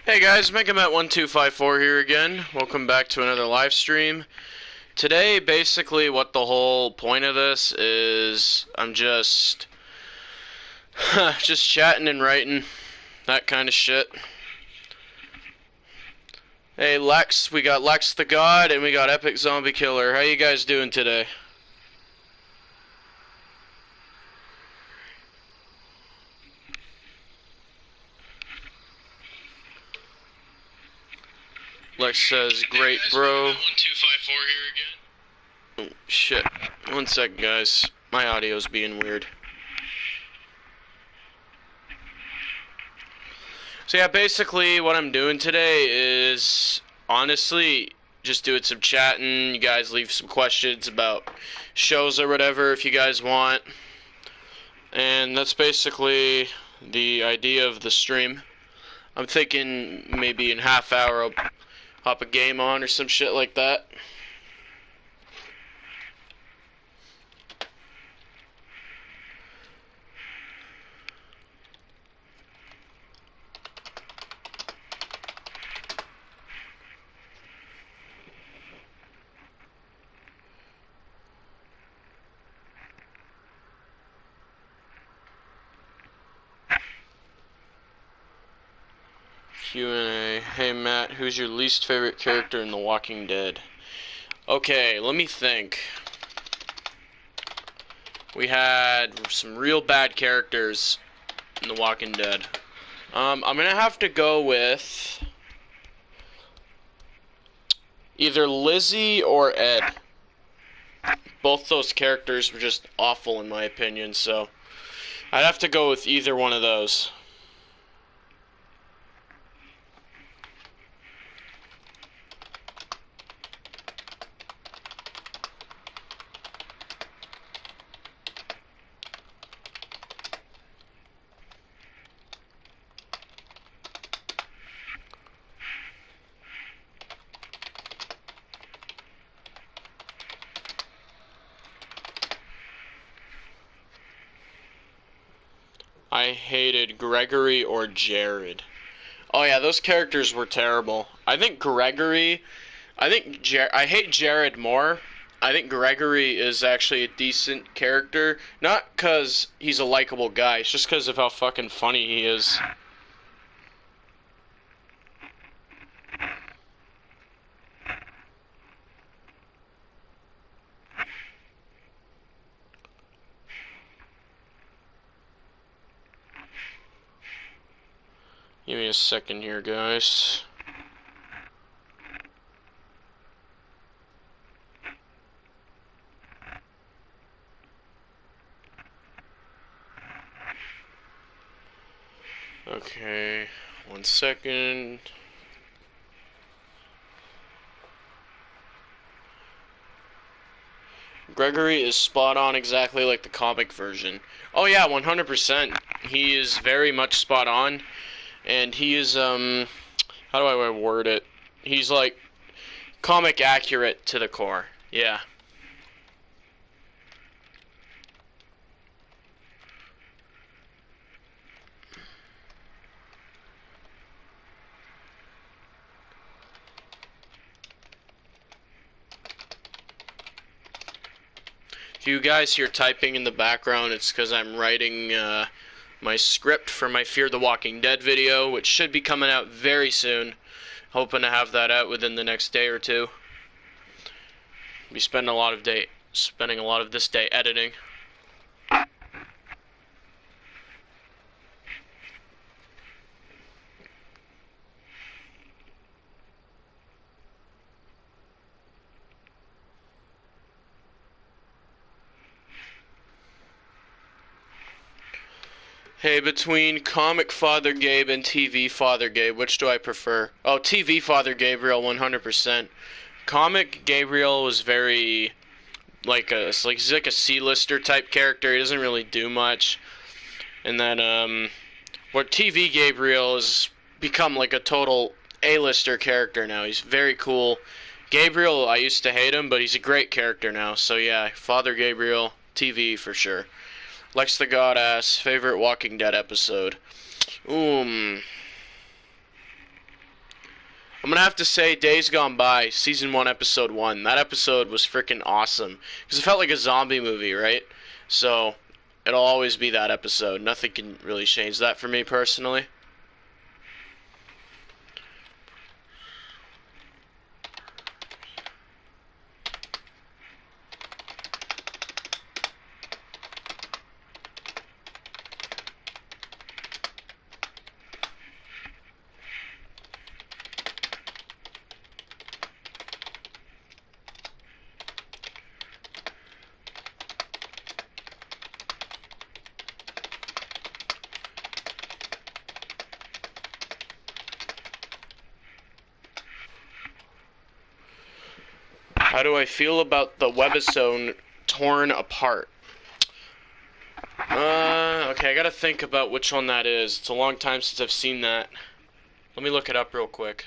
Hey guys, megamatt1254 here again. Welcome back to another live stream. Today, basically, what the whole point of this is, I'm just chatting and writing, that kind of shit. Hey Lex, we got Lex the God, and we got Epic Zombie Killer. How you guys doing today? Lex says, great bro. Megamatt1254 here again. Oh, shit. One sec, guys. My audio's being weird. So yeah, basically what I'm doing today is honestly just doing some chatting. You guys leave some questions about shows or whatever if you guys want. And that's basically the idea of the stream. I'm thinking maybe in half hour I'll hop a game on or some shit like that. Q&A. Hey Matt, who's your least favorite character in The Walking Dead? Okay, let me think. We had some real bad characters in The Walking Dead. I'm gonna have to go with either Lizzie or Ed. Both those characters were just awful in my opinion, so I'd have to go with either one of those. I hated Gregory or Jared. Oh yeah, those characters were terrible. I think Gregory, I hate Jared more. I think Gregory is actually a decent character. Not because he's a likable guy, it's just because of how fucking funny he is. Give me a second here, guys. Okay, 1 second. Gregory is spot on exactly like the comic version. Oh yeah, 100%. He is very much spot on. And he is, how do I word it? He's like comic accurate to the core. Yeah. If you guys hear typing in the background, it's because I'm writing my script for my Fear the Walking Dead video, which should be coming out very soon. Hoping to have that out within the next day or two. Be spending a lot of this day editing. Hey, between comic Father Gabe and TV Father Gabe, which do I prefer? Oh, TV Father Gabriel, 100%. Comic Gabriel was very he's like a C-lister type character. He doesn't really do much. And then where TV Gabriel has become like a total A-lister character now. He's very cool. Gabriel, I used to hate him, but he's a great character now. So yeah, Father Gabriel, TV for sure. Lex the Godass, favorite Walking Dead episode. I'm gonna have to say Days Gone By, Season 1, Episode 1. That episode was freaking awesome. Because it felt like a zombie movie, right? So, it'll always be that episode. Nothing can really change that for me personally. How do I feel about the webisode torn apart? Okay, I gotta think about which one that is. It's a long time since I've seen that. Let me look it up real quick.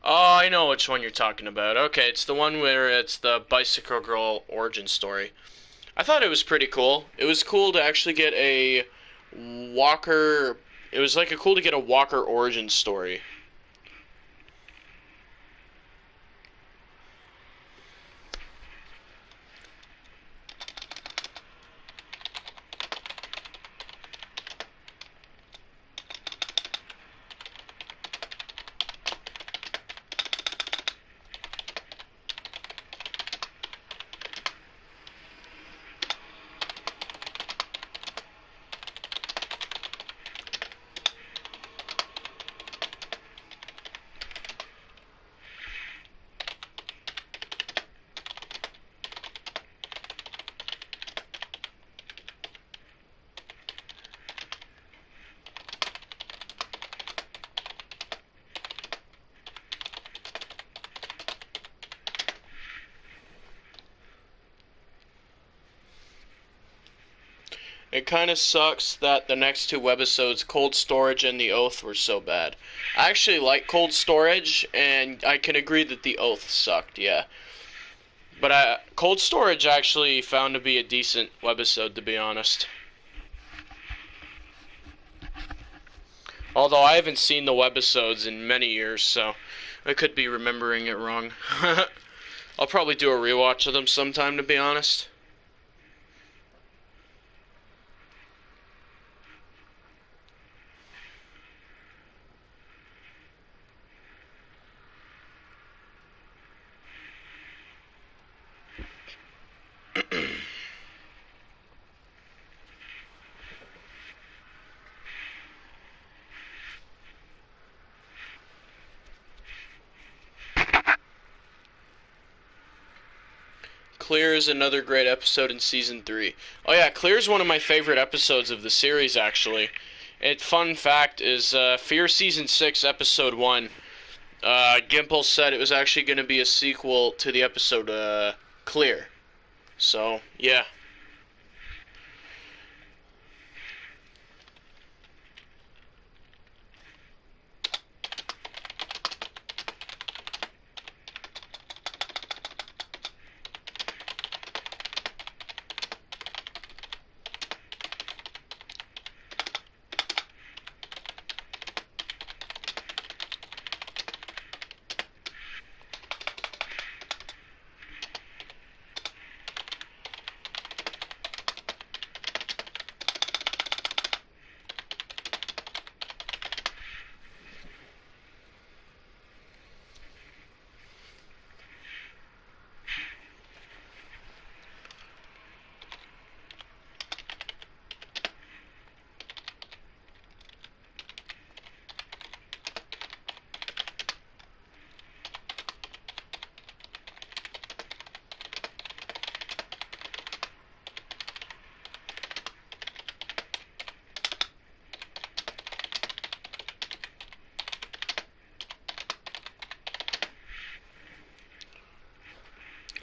Oh, I know which one you're talking about. Okay, it's the one where it's the bicycle girl origin story. I thought it was pretty cool. It was cool to actually get a Walker. It was like a cool to get a Walker origin story. It kind of sucks that the next two webisodes, Cold Storage and The Oath, were so bad. I actually like Cold Storage, and I can agree that The Oath sucked, yeah. But Cold Storage actually found to be a decent webisode, to be honest. Although I haven't seen the webisodes in many years, so I could be remembering it wrong. I'll probably do a rewatch of them sometime, to be honest. Clear is another great episode in season 3. Oh yeah, Clear is one of my favorite episodes of the series, actually. Fun fact is, Fear season 6, episode 1. Gimple said it was actually going to be a sequel to the episode Clear. So yeah.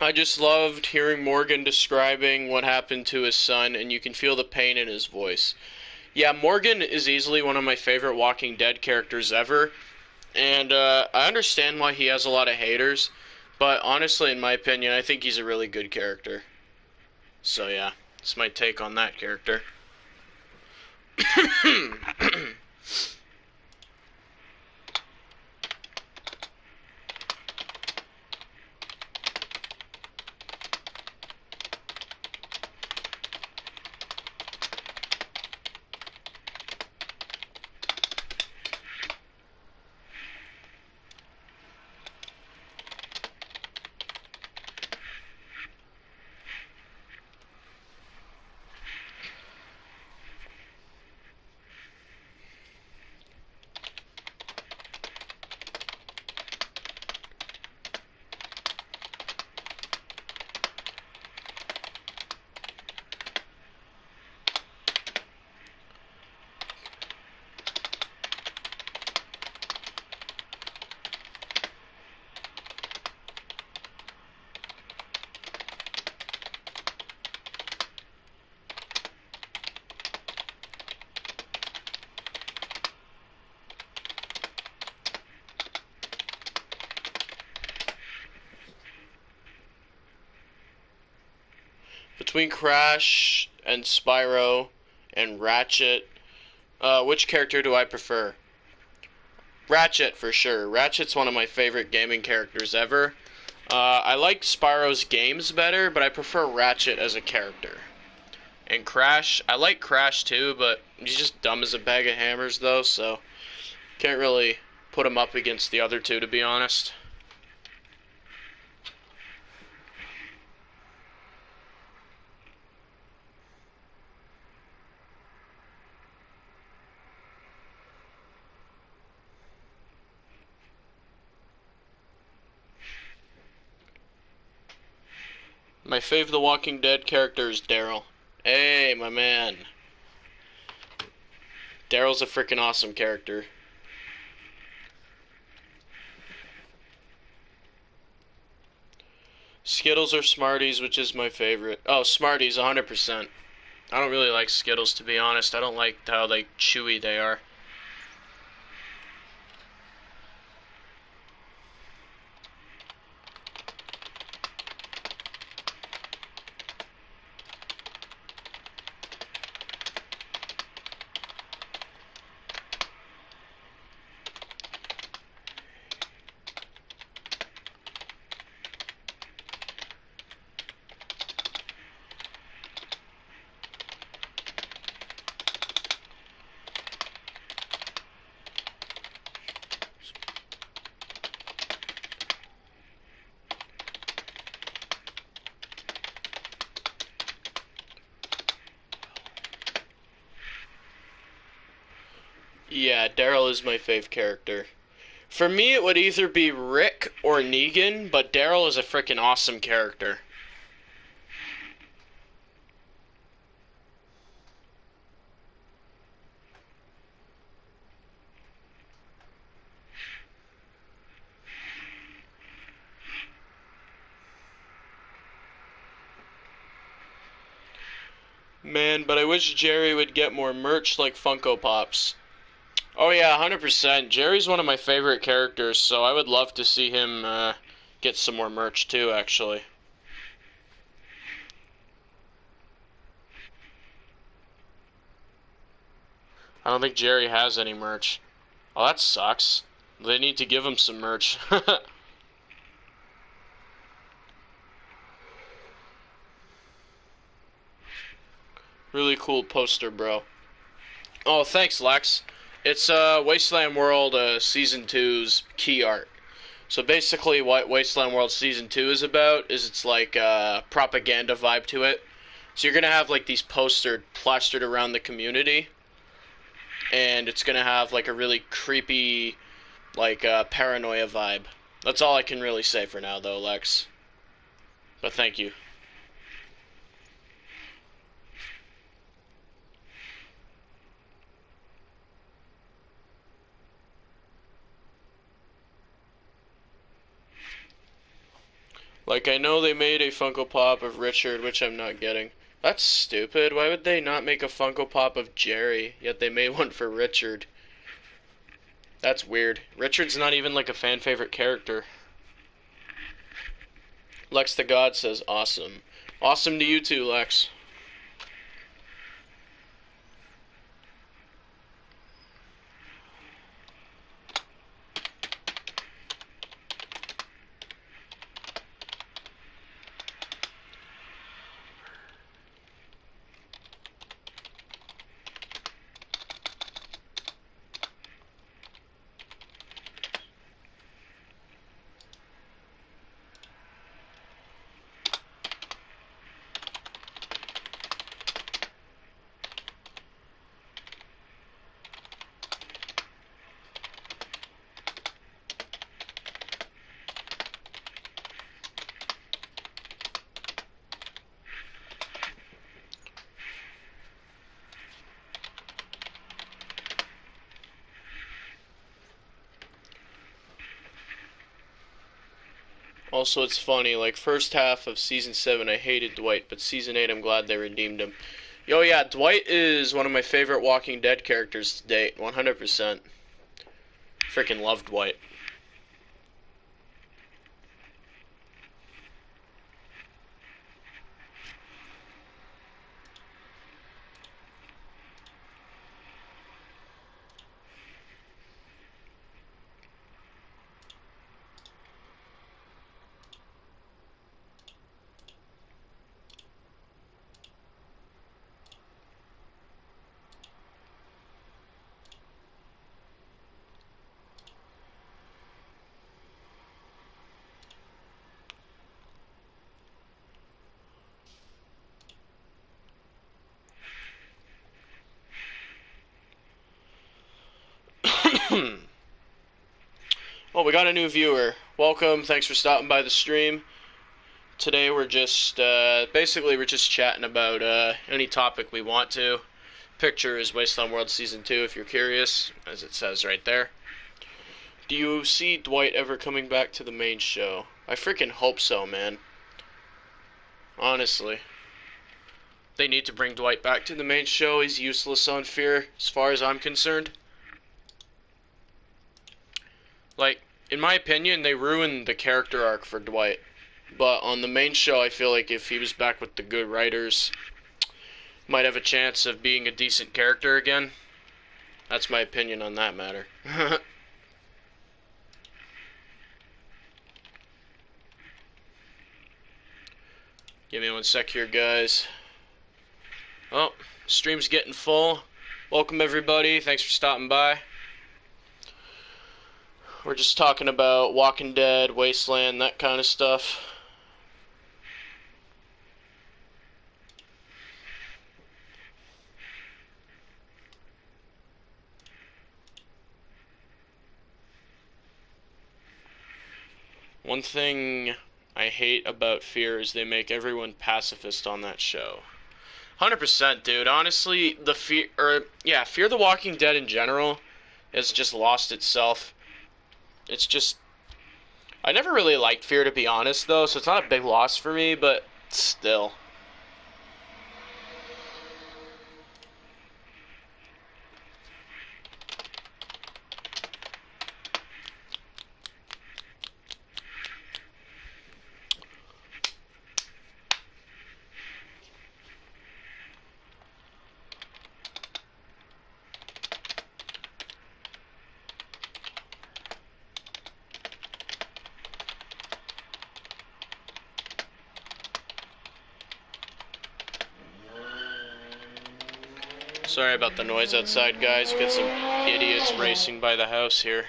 I just loved hearing Morgan describing what happened to his son, and you can feel the pain in his voice. Yeah, Morgan is easily one of my favorite Walking Dead characters ever, and I understand why he has a lot of haters, but honestly, in my opinion, I think he's a really good character. So yeah, it's my take on that character. Between Crash and Spyro and Ratchet, which character do I prefer? Ratchet for sure. Ratchet's one of my favorite gaming characters ever. I like Spyro's games better, but I prefer Ratchet as a character. And Crash, I like Crash too, but he's just dumb as a bag of hammers though, so can't really put him up against the other two, to be honest. My fave The Walking Dead character is Daryl. Hey, my man. Daryl's a freaking awesome character. Skittles or Smarties, which is my favorite? Oh, Smarties, 100%. I don't really like Skittles, to be honest. I don't like how, like, chewy they are. Yeah, Daryl is my fave character. For me, it would either be Rick or Negan, but Daryl is a freaking awesome character. Man, but I wish Jerry would get more merch like Funko Pops. Oh yeah, 100%. Jerry's one of my favorite characters, so I would love to see him get some more merch too, actually. I don't think Jerry has any merch. Oh, that sucks. They need to give him some merch. Really cool poster, bro. Oh, thanks, Lex. It's Wasteland World Season Two's key art. So basically, what Wasteland World Season 2 is about is it's like a propaganda vibe to it. So you're gonna have like these posters plastered around the community, and it's gonna have like a really creepy, like paranoia vibe. That's all I can really say for now, though, Lex. But thank you. Like, I know they made a Funko Pop of Richard, which I'm not getting. That's stupid. Why would they not make a Funko Pop of Jerry, yet they made one for Richard? That's weird. Richard's not even like a fan favorite character. Lex the God says awesome. Awesome to you too, Lex. Also, it's funny, like, first half of Season 7, I hated Dwight, but Season 8, I'm glad they redeemed him. Yo, yeah, Dwight is one of my favorite Walking Dead characters to date, 100%. Freaking love Dwight. Oh, we got a new viewer. Welcome, thanks for stopping by the stream. Today we're just, basically we're just chatting about, any topic we want to. Picture is Wasteland World Season 2 if you're curious, as it says right there. Do you see Dwight ever coming back to the main show? I freaking hope so, man. Honestly. They need to bring Dwight back to the main show. He's useless on Fear, as far as I'm concerned. Like, in my opinion, they ruined the character arc for Dwight. But on the main show, I feel like if he was back with the good writers, might have a chance of being a decent character again. That's my opinion on that matter. Give me one sec here, guys. Oh, stream's getting full. Welcome, everybody. Thanks for stopping by. We're just talking about Walking Dead, Wasteland, that kind of stuff. One thing I hate about Fear is they make everyone pacifist on that show. 100%, dude. Honestly, Fear the Walking Dead in general has just lost itself. It's just, I never really liked Fear, to be honest, though, so it's not a big loss for me, but still. Sorry about the noise outside, guys. Got some idiots racing by the house here.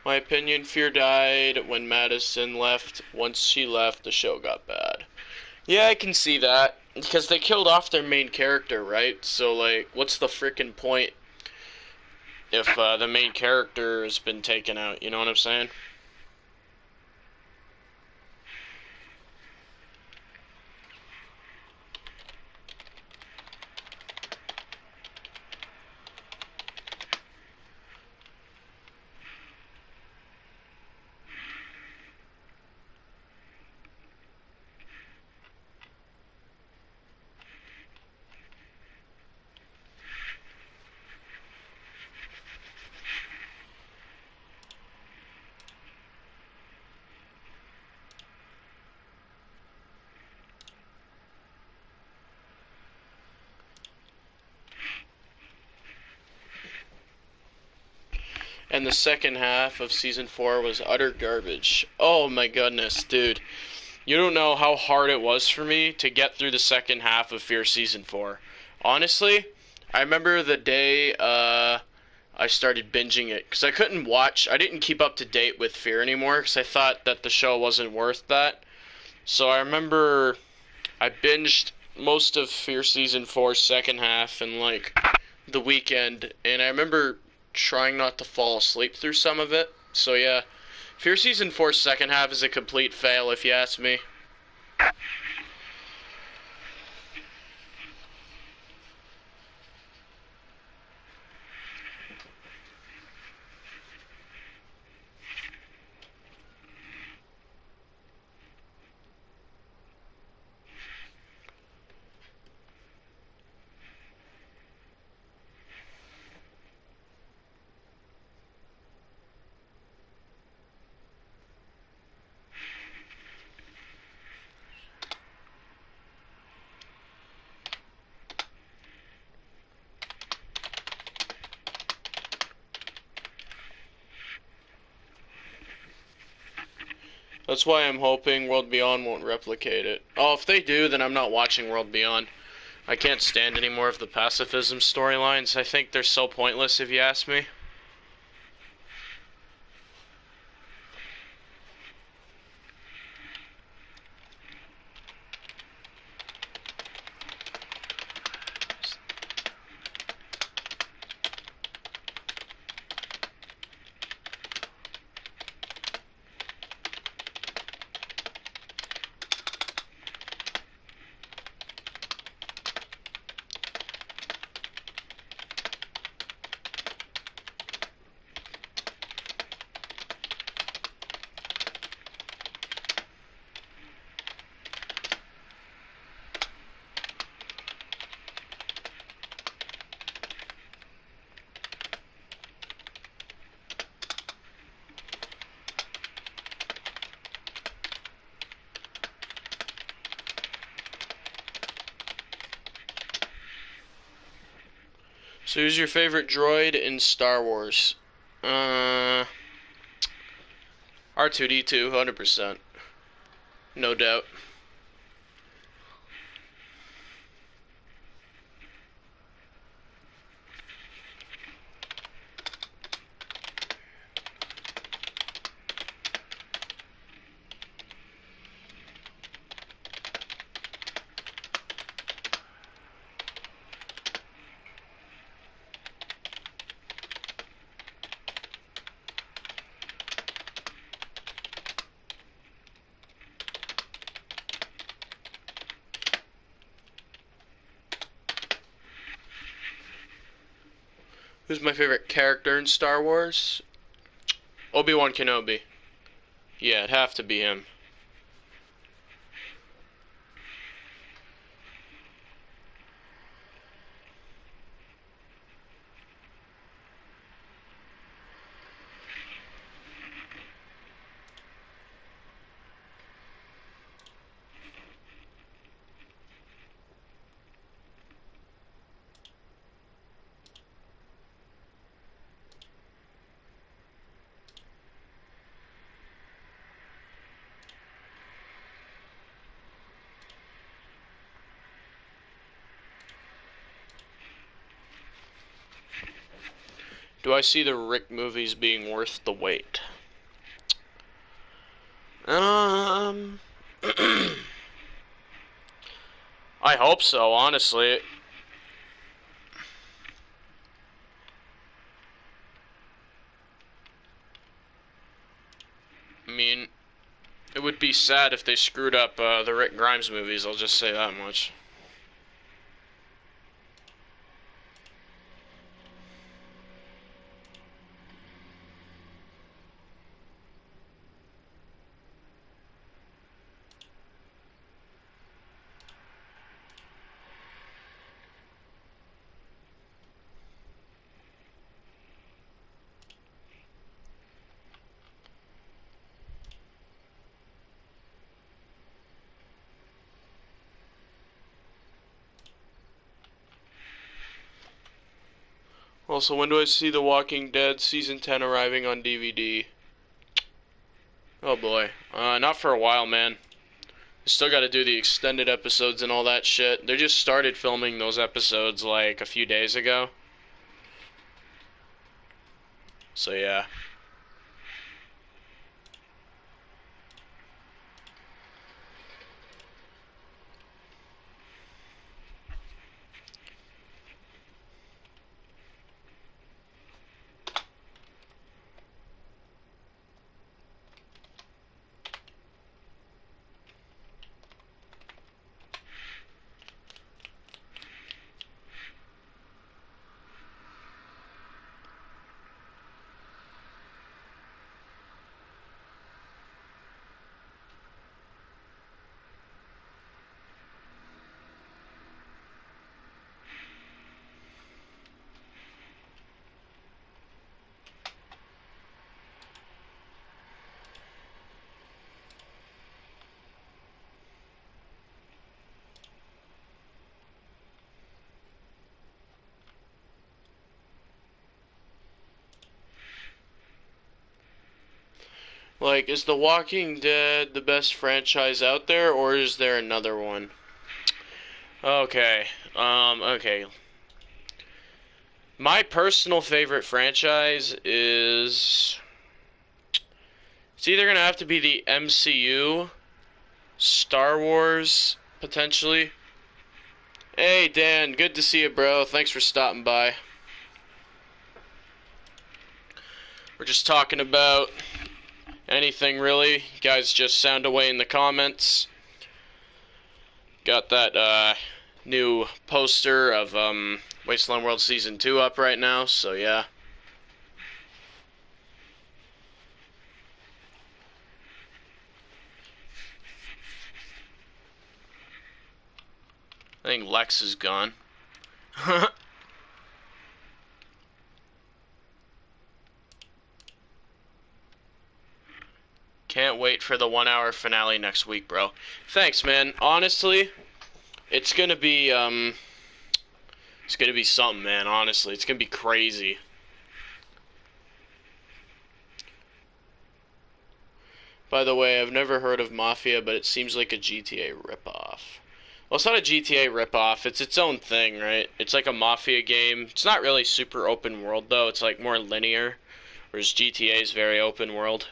My opinion, Fear died when Madison left. Once she left, the show got bad. Yeah, I can see that. Because they killed off their main character, right? So, like, what's the frickin' point if the main character has been taken out? You know what I'm saying? and the second half of season 4 was utter garbage. Oh my goodness, dude. You don't know how hard it was for me to get through the second half of Fear season 4. Honestly, I remember the day I started binging it because I didn't keep up to date with Fear anymore because I thought that the show wasn't worth that. So I remember I binged most of Fear season 4's second half in like the weekend, and I remember trying not to fall asleep through some of it. So yeah, Fear season 4's second half is a complete fail if you ask me. That's why I'm hoping World Beyond won't replicate it. Oh, if they do, then I'm not watching World Beyond. I can't stand any more of the pacifism storylines. I think they're so pointless if you ask me. So who's your favorite droid in Star Wars? R2D2, 100%. No doubt. Who's my favorite character in Star Wars? Obi-Wan Kenobi. Yeah, it'd have to be him. Do I see the Rick movies being worth the wait? Um, I hope so, honestly. I mean, it would be sad if they screwed up the Rick Grimes movies, I'll just say that much. Also, when do I see The Walking Dead Season 10 arriving on DVD? Oh boy. Not for a while, man. Still gotta do the extended episodes and all that shit. They just started filming those episodes like a few days ago. So yeah. Like, is The Walking Dead the best franchise out there, or is there another one? Okay. My personal favorite franchise is... It's either gonna have to be the MCU, Star Wars, potentially. Hey, Dan, good to see you, bro. Thanks for stopping by. We're just talking about anything, really. You guys just sound away in the comments. Got that, new poster of, Wasteland World Season 2 up right now, so yeah. I think Lex is gone. Can't wait for the 1 hour finale next week, bro. Thanks, man. Honestly, it's gonna be something, man. Honestly, it's gonna be crazy. By the way, I've never heard of Mafia, but it seems like a GTA ripoff. Well, it's not a GTA ripoff. It's its own thing, right? It's like a Mafia game. It's not really super open world, though. It's like more linear, whereas GTA is very open world.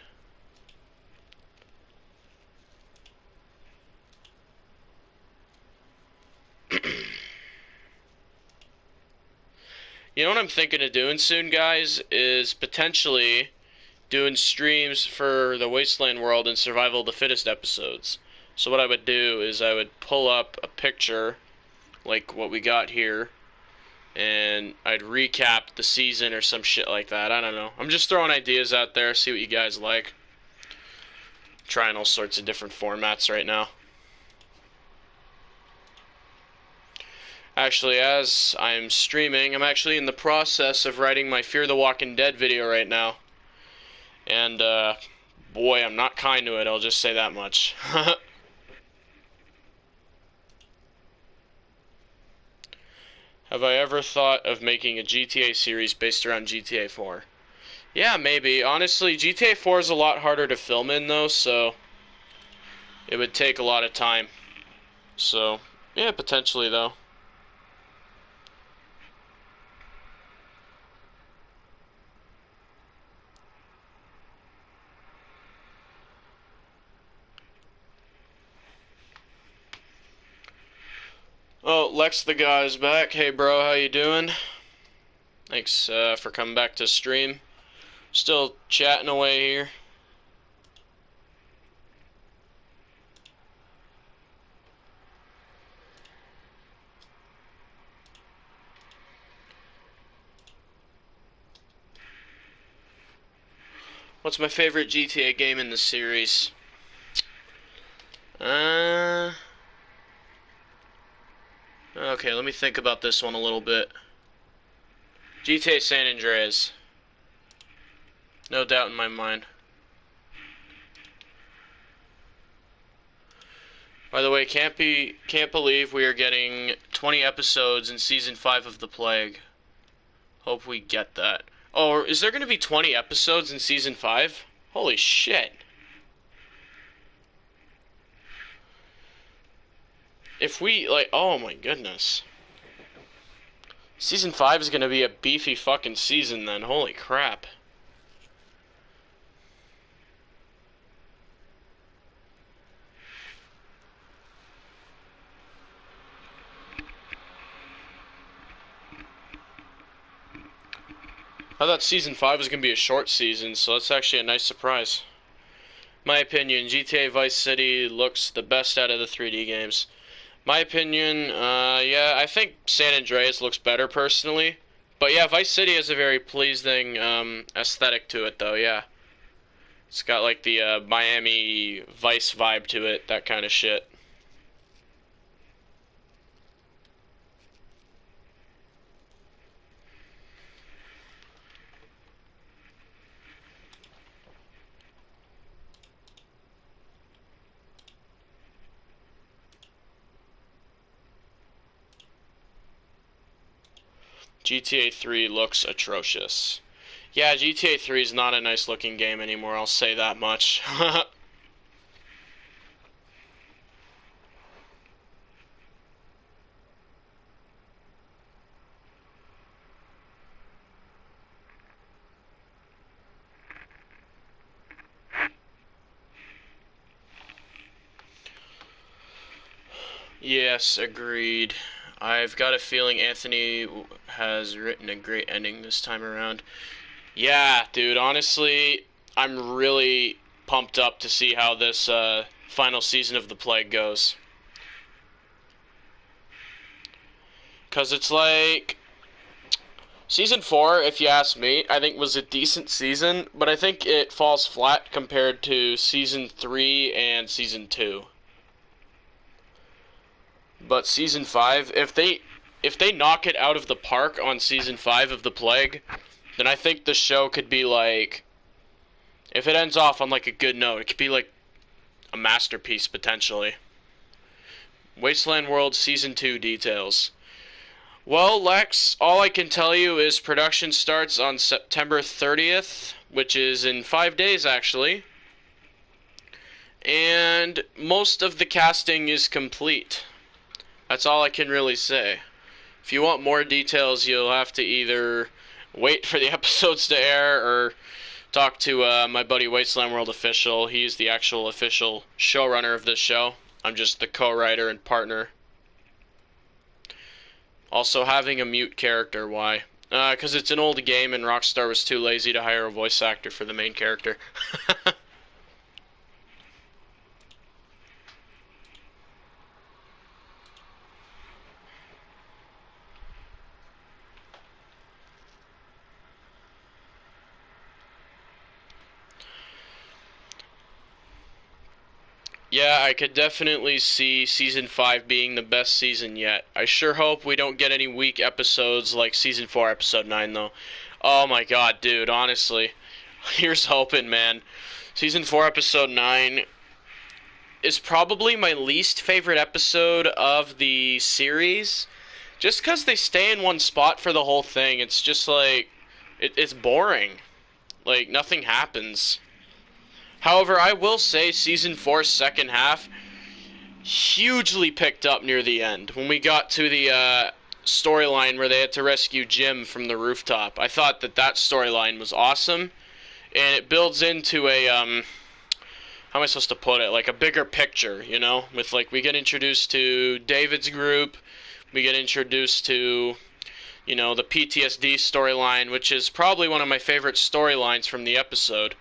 You know what I'm thinking of doing soon, guys, is potentially doing streams for the Wasteland World and Survival of the Fittest episodes. So what I would do is I would pull up a picture, like what we got here, and I'd recap the season or some shit like that. I don't know. I'm just throwing ideas out there, see what you guys like. Trying all sorts of different formats right now. Actually, as I'm streaming, I'm actually in the process of writing my Fear the Walking Dead video right now. And, boy, I'm not kind to it, I'll just say that much. Have I ever thought of making a GTA series based around GTA 4? Yeah, maybe. Honestly, GTA 4 is a lot harder to film in, though, so it would take a lot of time. So, yeah, potentially, though. Oh, Lex the guy is back. Hey, bro, how you doing? Thanks for coming back to stream. Still chatting away here. What's my favorite GTA game in the series? Okay, let me think about this one a little bit. GTA San Andreas. No doubt in my mind. By the way, can't believe we are getting 20 episodes in Season 5 of The Plague. Hope we get that. Oh, is there going to be 20 episodes in season 5? Holy shit. If we, like, oh my goodness. Season 5 is going to be a beefy fucking season then. Holy crap. I thought season 5 was going to be a short season, so that's actually a nice surprise. My opinion, GTA Vice City looks the best out of the 3D games. My opinion, yeah, I think San Andreas looks better personally. But yeah, Vice City has a very pleasing aesthetic to it, though, yeah. It's got like the Miami Vice vibe to it, that kind of shit. GTA 3 looks atrocious. Yeah, GTA 3 is not a nice looking game anymore, I'll say that much. Yes, agreed. I've got a feeling Anthony has written a great ending this time around. Yeah, dude, honestly, I'm really pumped up to see how this final season of The Plague goes. Because it's like, Season 4, if you ask me, I think was a decent season, but I think it falls flat compared to Season 3 and Season 2. But Season 5, if they knock it out of the park on Season 5 of The Plague, then I think the show could be like, if it ends off on like a good note, it could be like a masterpiece potentially. Wasteland World Season 2 details. Well, Lex, all I can tell you is production starts on September 30th, which is in 5 days actually. And most of the casting is complete. That's all I can really say. If you want more details, you'll have to either wait for the episodes to air or talk to my buddy Wasteland World Official. He's the actual official showrunner of this show. I'm just the co-writer and partner. Also, having a mute character, why? Because it's an old game and Rockstar was too lazy to hire a voice actor for the main character. Yeah, I could definitely see Season 5 being the best season yet. I sure hope we don't get any weak episodes like Season 4, Episode 9, though. Oh my god, dude, honestly. Here's hoping, man. Season 4, Episode 9 is probably my least favorite episode of the series. Just because they stay in one spot for the whole thing. It's just like, it's boring. Like, nothing happens. However, I will say Season 4's second half hugely picked up near the end. When we got to the storyline where they had to rescue Jim from the rooftop. I thought that storyline was awesome. And it builds into a, how am I supposed to put it? Like a bigger picture, you know? With like, we get introduced to David's group. We get introduced to, you know, the PTSD storyline, which is probably one of my favorite storylines from the episode.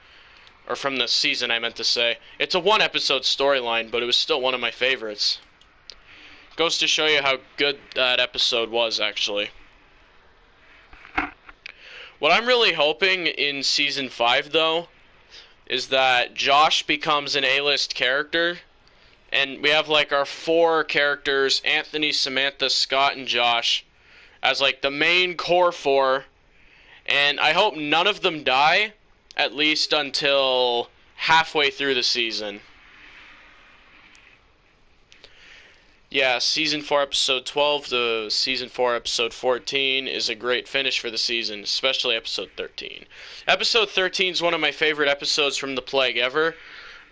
Or from the season, I meant to say. It's a one-episode storyline, but it was still one of my favorites. Goes to show you how good that episode was, actually. What I'm really hoping in Season 5, though, is that Josh becomes an A-list character. And we have, like, our 4 characters, Anthony, Samantha, Scott, and Josh, as, like, the main core 4. And I hope none of them die, at least until halfway through the season. Yeah, season 4, episode 12 to season 4, episode 14 is a great finish for the season, especially episode 13. Episode 13 is one of my favorite episodes from the Plague ever.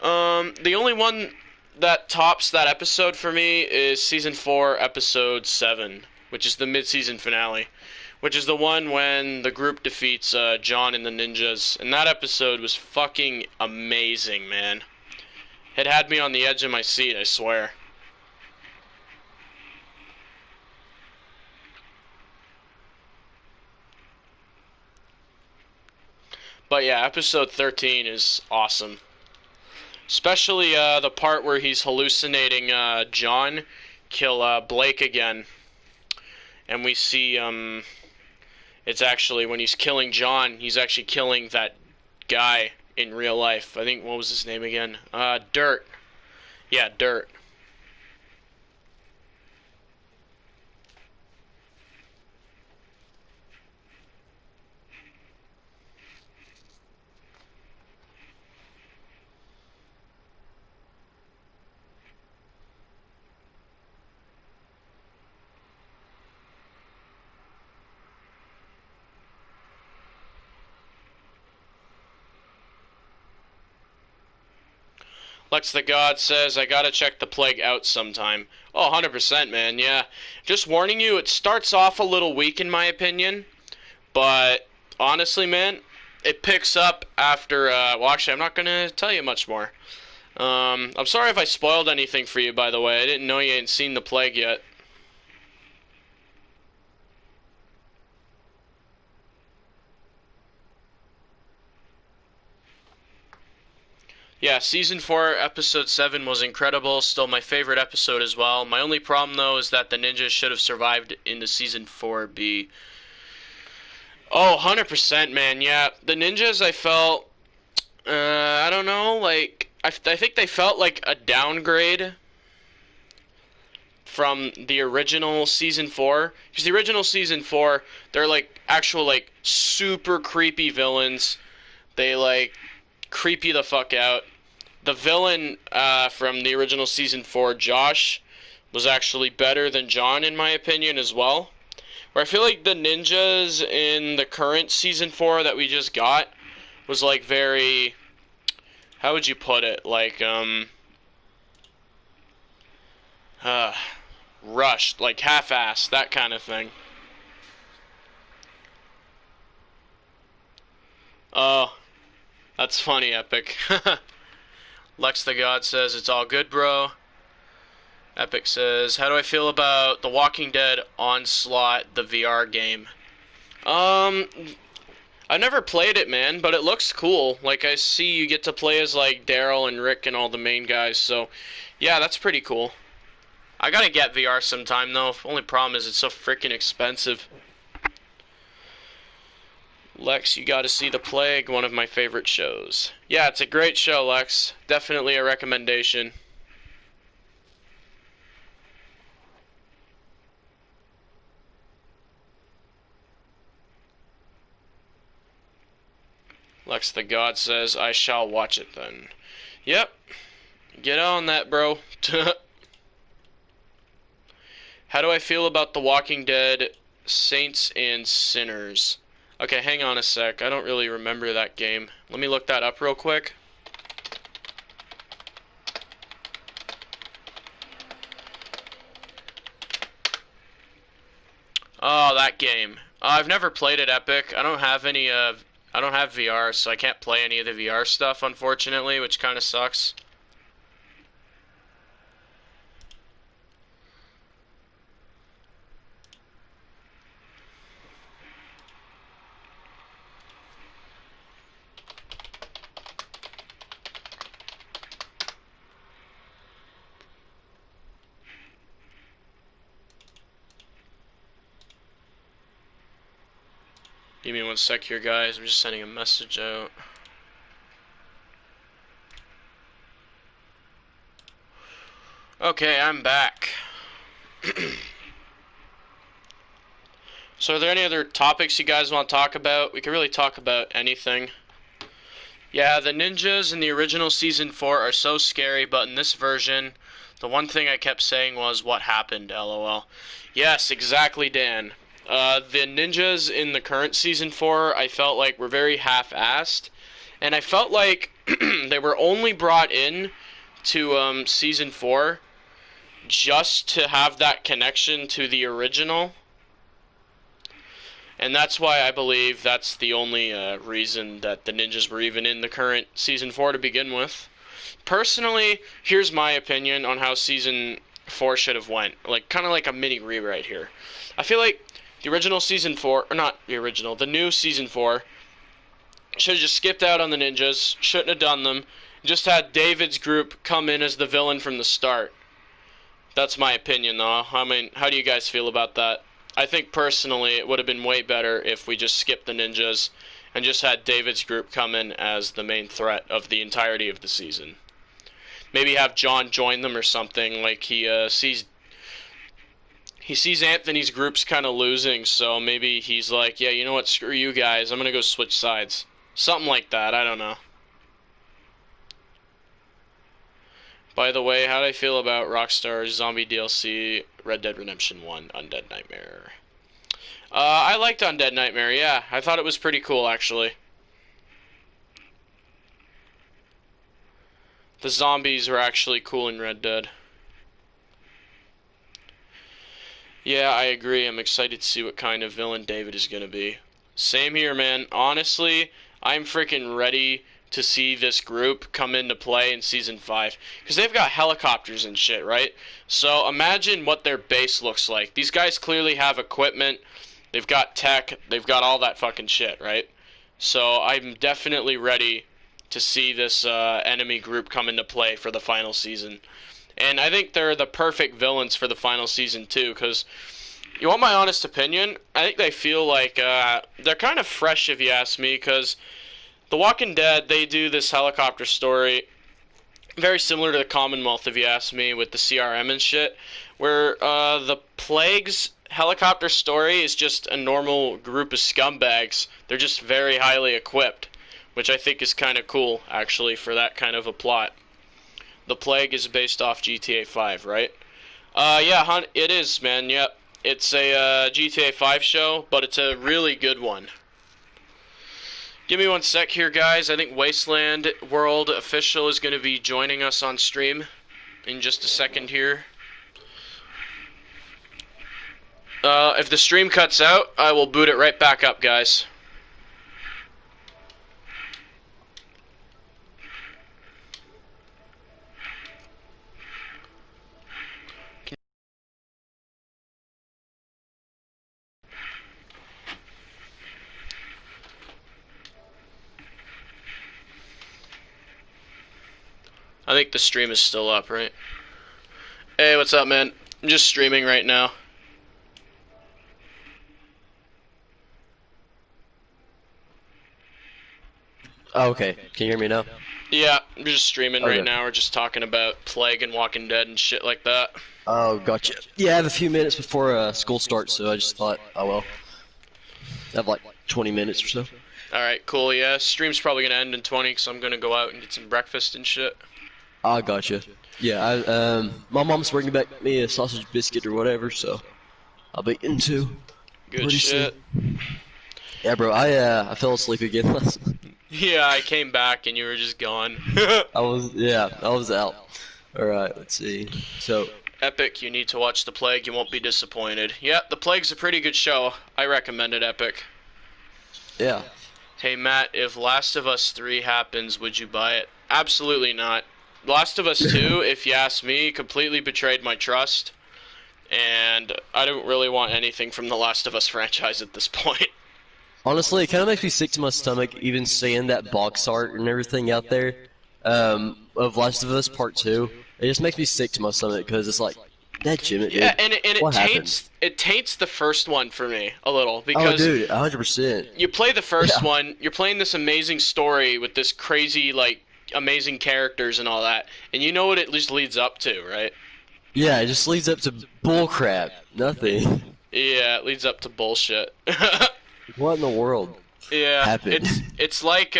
The only one that tops that episode for me is season 4, episode 7, which is the mid-season finale, which is the one when the group defeats John and the ninjas. And that episode was fucking amazing, man. It had me on the edge of my seat, I swear. But yeah, episode 13 is awesome. Especially the part where he's hallucinating John kill Blake again. And we see it's actually when he's killing John, he's actually killing that guy in real life. I think, what was his name again? Dirt. Yeah, Dirt. Lex the God says, I gotta check the Plague out sometime. Oh, 100%, man, yeah. Just warning you, it starts off a little weak in my opinion, but honestly, man, it picks up after, well, actually, I'm not gonna tell you much more. I'm sorry if I spoiled anything for you, by the way. I didn't know you hadn't seen the Plague yet. Yeah, season 4, episode 7 was incredible. Still my favorite episode as well. My only problem, though, is that the ninjas should have survived into season 4B. Oh, 100%, man. Yeah, the ninjas, I felt, I don't know, like, I think they felt like a downgrade from the original season 4. Because the original season 4, they're like actual, like, super creepy villains. They, like, creep you the fuck out. The villain from the original season 4, Josh, was actually better than John in my opinion as well. Where I feel like the ninjas in the current season 4 that we just got was like very, how would you put it? Like rushed, like half-assed, that kind of thing. Oh, that's funny, Epic. Lex the God says, it's all good, bro. Epic says, how do I feel about The Walking Dead Onslaught, the VR game? Um, I never played it, man, but it looks cool. Like, I see you get to play as, like, Daryl and Rick and all the main guys, so, yeah, that's pretty cool. I gotta get VR sometime, though. Only problem is it's so freaking expensive. Lex, you gotta see The Plague, one of my favorite shows. Yeah, it's a great show, Lex. Definitely a recommendation. Lex the God says, I shall watch it then. Yep. Get on that, bro. How do I feel about The Walking Dead Saints and Sinners? Okay, hang on a sec. I don't really remember that game. Let me look that up real quick. Oh, that game. I've never played it, Epic. I don't have any, I don't have VR, so I can't play any of the VR stuff, unfortunately, which kind of sucks. Give me one sec here, guys. I'm just sending a message out. Okay, I'm back. So are there any other topics you guys want to talk about? We can really talk about anything. Yeah, the ninjas in the original season 4 are so scary, but in this version, The one thing I kept saying was, what happened, LOL. Yes, exactly, Dan. The ninjas in the current Season 4, I felt like were very half-assed. And I felt like they were only brought in to Season 4 just to have that connection to the original. And that's why I believe that's the only reason that the ninjas were even in the current Season 4 to begin with. Personally, here's my opinion on how Season 4 should have went. Like, kind of like a mini rewrite here. I feel like the original Season 4, or not the original, the new Season 4, should have just skipped out on the ninjas, shouldn't have done them, just had David's group come in as the villain from the start. That's my opinion, though. I mean, how do you guys feel about that? I think personally it would have been way better if we just skipped the ninjas and just had David's group come in as the main threat of the entirety of the season. Maybe have John join them or something. Like he sees Anthony's group's kind of losing, so maybe he's like, yeah, you know what? Screw you guys. I'm gonna go switch sides. Something like that. I don't know. By the way, how do I feel about Rockstar's Zombie DLC Red Dead Redemption 1 Undead Nightmare? I liked Undead Nightmare, yeah. I thought it was pretty cool, actually. The zombies were actually cool in Red Dead. Yeah, I agree. I'm excited to see what kind of villain David is going to be. Same here, man. Honestly, I'm freaking ready to see this group come into play in Season 5. Because they've got helicopters and shit, right? So imagine what their base looks like. These guys clearly have equipment. They've got tech. They've got all that fucking shit, right? So I'm definitely ready to see this enemy group come into play for the final season. And I think they're the perfect villains for the final season, too. Because, you want my honest opinion? I think they feel like they're kind of fresh, if you ask me, because The Walking Dead, they do this helicopter story very similar to the Commonwealth, if you ask me, with the CRM and shit, where the Plague's helicopter story is just a normal group of scumbags. They're just very highly equipped, which I think is kind of cool, actually, for that kind of a plot. The Plague is based off GTA 5, right? Yeah, it is, man, yep. It's a GTA 5 show, but it's a really good one. Give me one sec here, guys. I think Wasteland World Official is going to be joining us on stream in just a second here. If the stream cuts out, I will boot it right back up, guys. I think the stream is still up, right? Hey, what's up, man? I'm just streaming right now. Oh, okay. Can you hear me now? Yeah, I'm just streaming Okay. right now. We're just talking about Plague and Walking Dead and shit like that. Oh, gotcha. Yeah, I have a few minutes before school starts, so I just thought, oh well. I have like 20 minutes or so. Alright, cool, yeah. Stream's probably gonna end in 20 because I'm gonna go out and get some breakfast and shit. Ah, gotcha. Yeah, my mom's bringing back me a sausage biscuit or whatever, so I'll be eating too. Good Pretty shit. soon. Yeah, bro, I fell asleep again last night. Yeah, I came back and you were just gone. I was out. Alright, let's see. So, Epic, you need to watch The Plague. You won't be disappointed. Yeah, The Plague's a pretty good show. I recommend it, Epic. yeah. Hey, Matt, if Last of Us 3 happens, would you buy it? Absolutely not. Last of Us 2, if you ask me, completely betrayed my trust. And I don't really want anything from the Last of Us franchise at this point. Honestly, it kind of makes me sick to my stomach even seeing that box art and everything out there of Last of Us Part 2. It just makes me sick to my stomach because it's like, that Jim, it Yeah, did. and What it taints the first one for me a little Oh, because dude, 100%. you play the first Yeah. one, you're playing this amazing story with this crazy like amazing characters and all that, and you know what it just leads up to, right? Yeah, it just leads up to bullcrap. Nothing. Yeah, it leads up to bullshit. What in the world Yeah, happened? it's like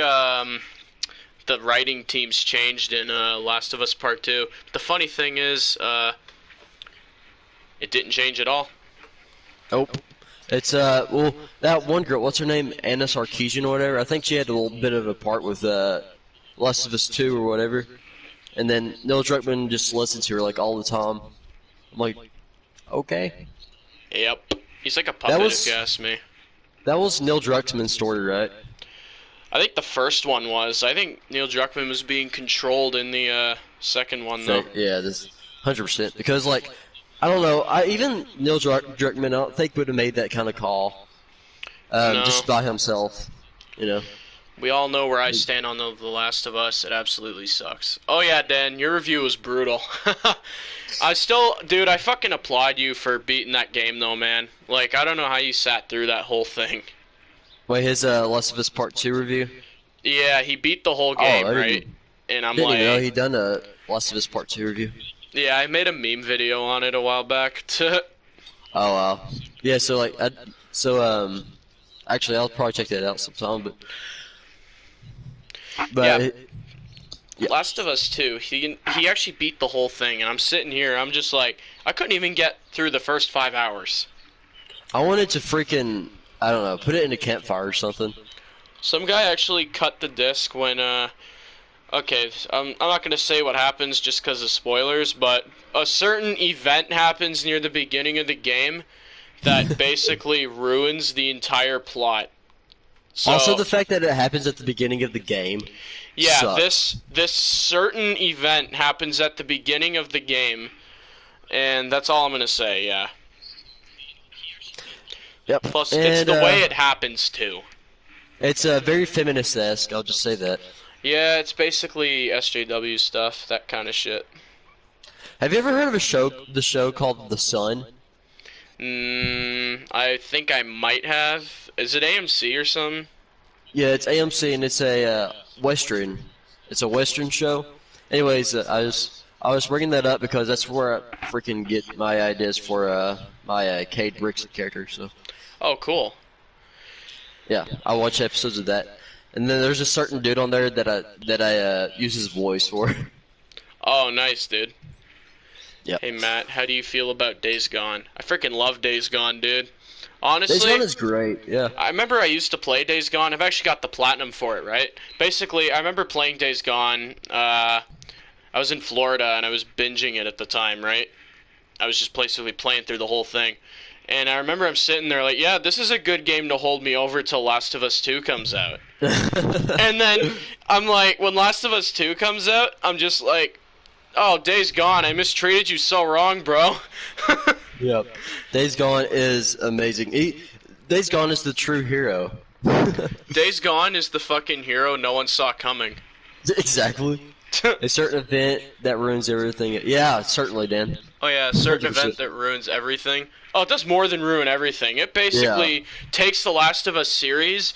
the writing teams changed in Last of Us Part 2. The funny thing is, it didn't change at all. Nope. It's well, that one girl, what's her name, Anna Sarkeesian or whatever. I think she had a little bit of a part with Last of Us 2 or whatever. And then Neil Druckmann just listens to her like all the time. I'm like, okay. Yep. He's like a puppet, if you ask me. That was Neil Druckmann's story, right? I think the first one was. I think Neil Druckmann was being controlled in the second one, though. Yeah, this 100%. Because, like, I don't know, even Neil Druckmann, I don't think would have made that kind of call. No. Just by himself, you know. We all know where I stand on The Last of Us. It absolutely sucks. Oh yeah, Dan, your review was brutal. Dude, I fucking applaud you for beating that game though, man. Like, I don't know how you sat through that whole thing. Wait, his Last of Us Part 2 review? Yeah, he beat the whole game, right? And I'm didn't like, even know he'd done a Last of Us Part 2 review. Yeah, I made a meme video on it a while back. Oh wow. Yeah, so like, actually, I'll probably check that out sometime, but yeah. Last of Us 2, he actually beat the whole thing, and I'm sitting here, I'm just like, I couldn't even get through the first 5 hours. I wanted to freaking, I don't know, put it in a campfire or something. Some guy actually cut the disc when, okay, I'm not going to say what happens just because of spoilers, but a certain event happens near the beginning of the game that basically ruins the entire plot. So, also, the fact that it happens at the beginning of the game. Yeah, sucks. this certain event happens at the beginning of the game, and that's all I'm gonna say. Yeah. Yep. Plus, it's the way it happens too. It's very feminist-esque. I'll just say that. Yeah, it's basically SJW stuff, that kind of shit. Have you ever heard of the show called The Sun? I think I might have. Is it AMC or something? Yeah, it's AMC and it's a western. It's a western show. Anyways, I was bringing that up because that's where I freaking get my ideas for my Cade Brixton character. So. Oh, cool. Yeah, I watch episodes of that, and then there's a certain dude on there that I use his voice for. Oh, nice, dude. Yep. Hey, Matt, how do you feel about Days Gone? I freaking love Days Gone, dude. Honestly, Days Gone is great, yeah. I remember I used to play Days Gone. I've actually got the platinum for it, right? Basically, I remember playing Days Gone. I was in Florida, and I was binging it at the time, right? I was just basically playing through the whole thing. And I remember I'm sitting there like, yeah, this is a good game to hold me over till Last of Us 2 comes out. And then I'm like, when Last of Us 2 comes out, I'm just like, oh, Days Gone, I mistreated you so wrong, bro. Yep. Days Gone is amazing. Days Gone is the true hero. Days Gone is the fucking hero no one saw coming. Exactly. A certain event that ruins everything. Yeah, certainly, Dan. Oh yeah, a certain event that ruins everything. Oh, it does more than ruin everything. It basically takes the Last of Us series.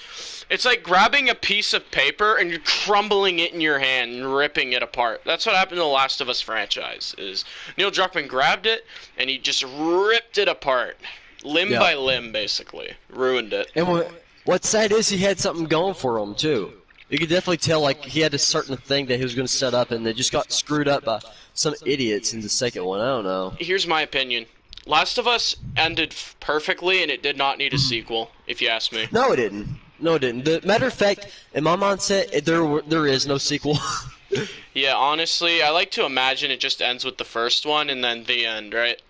It's like grabbing a piece of paper and you're crumbling it in your hand and ripping it apart. That's what happened to the Last of Us franchise. Is Neil Druckmann grabbed it and he just ripped it apart, limb by limb, basically ruined it. And what's sad is he had something going for him too. You could definitely tell, like, he had a certain thing that he was going to set up, and they just got screwed up by some idiots in the second one. I don't know. Here's my opinion. Last of Us ended perfectly, and it did not need a sequel, if you ask me. No, it didn't. No, it didn't. The matter of fact, in my mindset, there is no sequel. Yeah, honestly, I like to imagine it just ends with the first one, and then the end, right?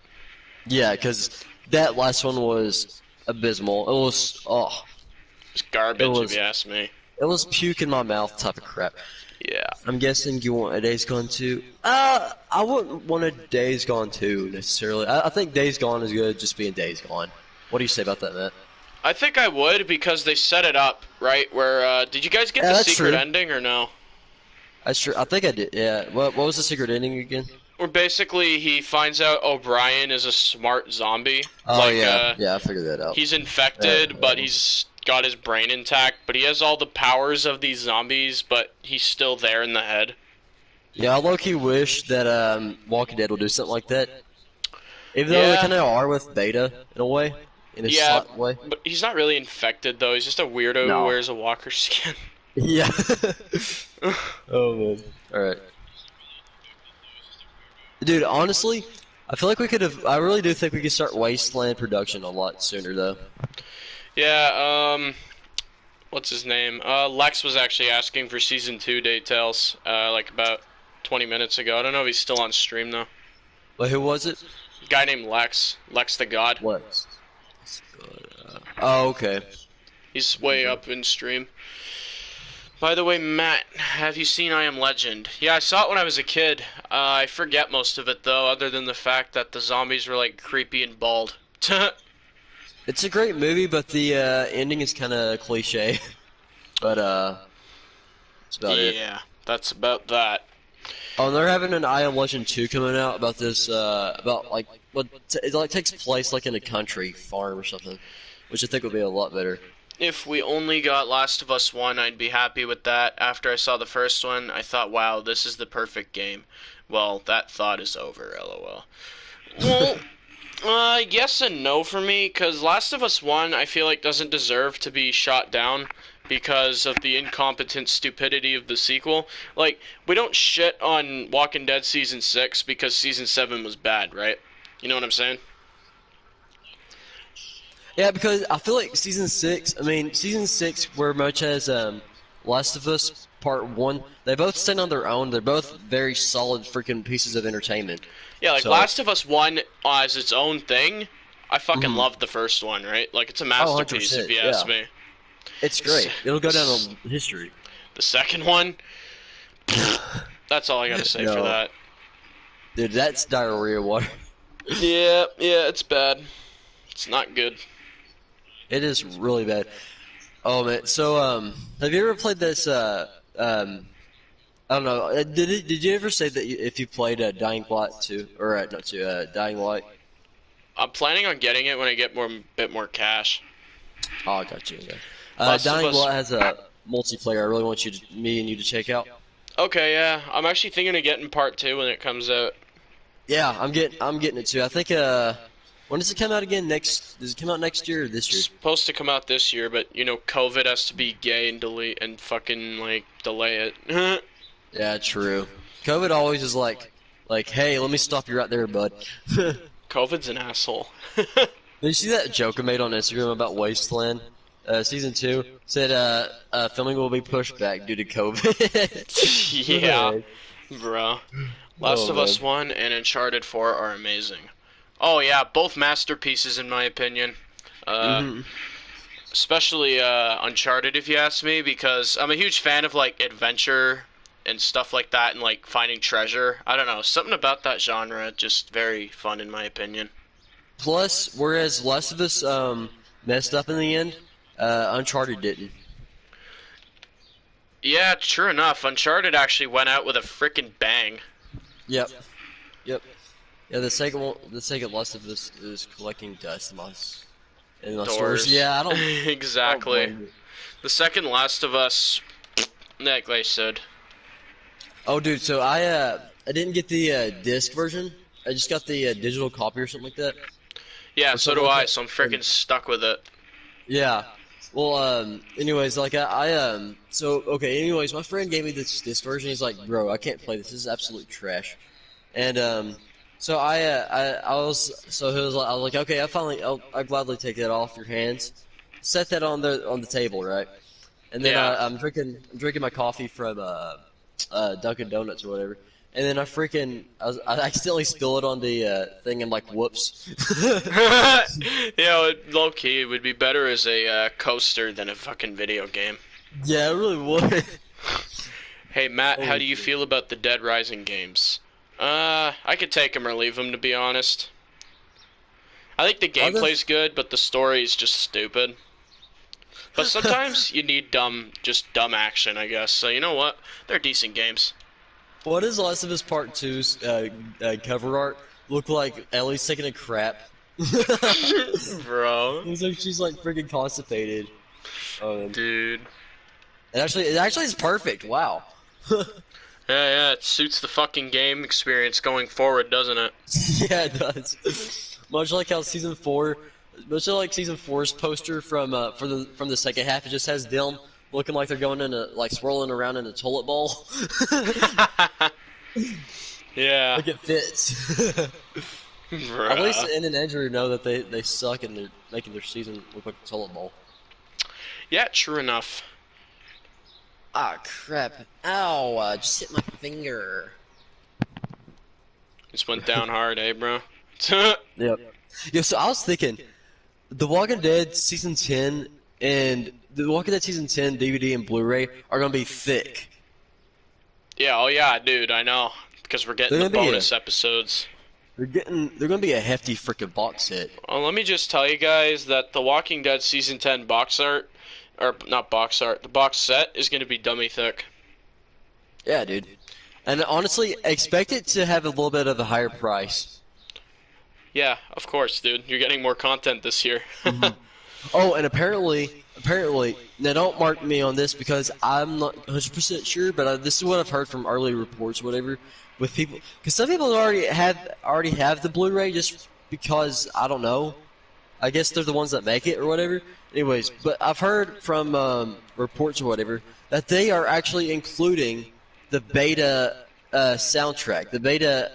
Yeah, because that last one was abysmal. It was, It's garbage, if you ask me. It was puke in my mouth type of crap. Yeah. I'm guessing you want a Days Gone 2? I wouldn't want a Days Gone 2 necessarily. I think Days Gone is good just being Days Gone. What do you say about that, Matt? I think I would because they set it up, right? Where, did you guys get the secret ending or no? That's true. I think I did, yeah. What was the secret ending again? Where basically he finds out O'Brien is a smart zombie. Oh, yeah. Yeah, I figured that out. He's infected, but he's got his brain intact, but he has all the powers of these zombies, but he's still there in the head. Yeah, I low-key wish that Walking Dead would do something like that. Even though they kind of are with Beta, in a way. In a slight way. But he's not really infected, though. He's just a weirdo who wears a walker skin. Yeah. Oh man. All right, dude. Honestly, I feel like we could have. I really do think we could start Wasteland production a lot sooner, though. Yeah, what's his name? Lex was actually asking for season 2 details, like about 20 minutes ago. I don't know if he's still on stream though. But who was it? Guy named Lex. Lex the God. What? Oh, okay. He's way up in stream. By the way, Matt, have you seen I Am Legend? Yeah, I saw it when I was a kid. I forget most of it though, other than the fact that the zombies were like creepy and bald. It's a great movie, but the ending is kind of cliche. But that's about it. Yeah, that's about that. Oh, and they're having an I Am Legend 2 coming out about this, about like what it like takes place like in a country farm or something, which I think would be a lot better. If we only got Last of Us 1, I'd be happy with that. After I saw the first one, I thought, wow, this is the perfect game. Well, that thought is over, lol. Well, yes and no for me, because Last of Us 1, I feel like doesn't deserve to be shot down because of the incompetent stupidity of the sequel. Like, we don't shit on Walking Dead Season 6 because Season 7 was bad, right? You know what I'm saying? Yeah, because I feel like season 6. I mean, season 6, where much as Last of Us Part 1, they both stand on their own. They're both very solid freaking pieces of entertainment. Yeah, like So, Last of Us 1 as its own thing, I fucking loved the first one, right? Like, it's a masterpiece, 100%, if you ask yeah. me. It's great. It'll go down in history. The second one, that's all I gotta say for No. that. Dude, that's diarrhea water. Yeah, it's bad. It's not good. It is really bad. Oh man, so have you ever played this? I don't know. Did you ever say that if you played Dying Light 2 or not 2, Dying Light? I'm planning on getting it when I get bit more cash. Oh, I got you. Okay. Last of Dying Us- Light has a multiplayer. I really want me and you to check out. Okay, yeah, I'm actually thinking of getting part 2 when it comes out. Yeah, I'm getting it too. I think when does it come out again? Does it come out next year or this It's year? supposed to come out this year, but you know, COVID has to be gay and delete and fucking like delay it. Yeah, true. COVID always is like, hey, let me stop you right there, bud. COVID's an asshole. Did you see that joke I made on Instagram about Wasteland? Season 2 said filming will be pushed back due to COVID. Yeah, bro. Last of Us man. 1 and Uncharted 4 are amazing. Oh yeah, both masterpieces in my opinion. Especially Uncharted, if you ask me, because I'm a huge fan of like adventure and stuff like that, and like finding treasure. I don't know, something about that genre just very fun in my opinion. Plus, whereas Last of Us messed up in the end, Uncharted didn't. Yeah, true enough. Uncharted actually went out with a freaking bang. Yep. Yep. Yeah, the second Last of Us is collecting dust in my stores. Yeah, I don't. Exactly. I don't blame you. The second Last of Us, like I said. Oh, dude. So I didn't get the disc version. I just got the digital copy or something like that. Yeah, Or so something do like I. that. So I'm freaking stuck with it. Yeah. Well, anyways, like so okay. Anyways, my friend gave me this version. He's like, bro, I can't play this. This is absolute trash. And so I was so he was like, I was like, okay, I'll gladly take that off your hands. Set that on the table, right? And then Yeah. I'm drinking my coffee from Dunkin' Donuts or whatever. And then I accidentally spill it on the thing and like, whoops. Low key, it would be better as a coaster than a fucking video game. Yeah, it really would. Hey Matt, how Holy do you shit. feel about the Dead Rising games? I could take them or leave them, to be honest. I think the Are they- gameplay's good, but the story is just stupid. But sometimes you need dumb action, I guess. So you know what? They're decent games. What does Last of Us Part 2's cover art look like? Ellie's taking a crap. Bro. Looks like she's like freaking constipated. Dude. It actually is perfect. Wow. Yeah, it suits the fucking game experience going forward, doesn't it? Yeah, it does. Much like season 4's poster from the second half, it just has them looking like they're going in a like swirling around in a toilet bowl. Yeah. Like it fits. At least Bruh. in an injury know that they suck and they're making their season look like a toilet bowl. Yeah, true enough. Ah, crap. Ow, just hit my finger. Just went down hard, eh, bro? Yep. Yeah, so I was thinking, The Walking Dead Season 10 and The Walking Dead Season 10 DVD and Blu-ray are going to be thick. Yeah, oh yeah, dude, I know. Because we're getting They're the gonna be bonus episodes. They're going to be a hefty freaking box set. Well, let me just tell you guys that The Walking Dead Season 10 box art, or not box art, the box set is going to be dummy thick. Yeah, dude. And honestly, expect it to have a little bit of a higher price. Yeah, of course, dude. You're getting more content this year. Oh, and apparently, now don't mark me on this because I'm not 100% sure, but this is what I've heard from early reports, or whatever, with people, because some people already have the Blu-ray just because I don't know. I guess they're the ones that make it or whatever. Anyways, but I've heard from reports or whatever that they are actually including the beta soundtrack, the beta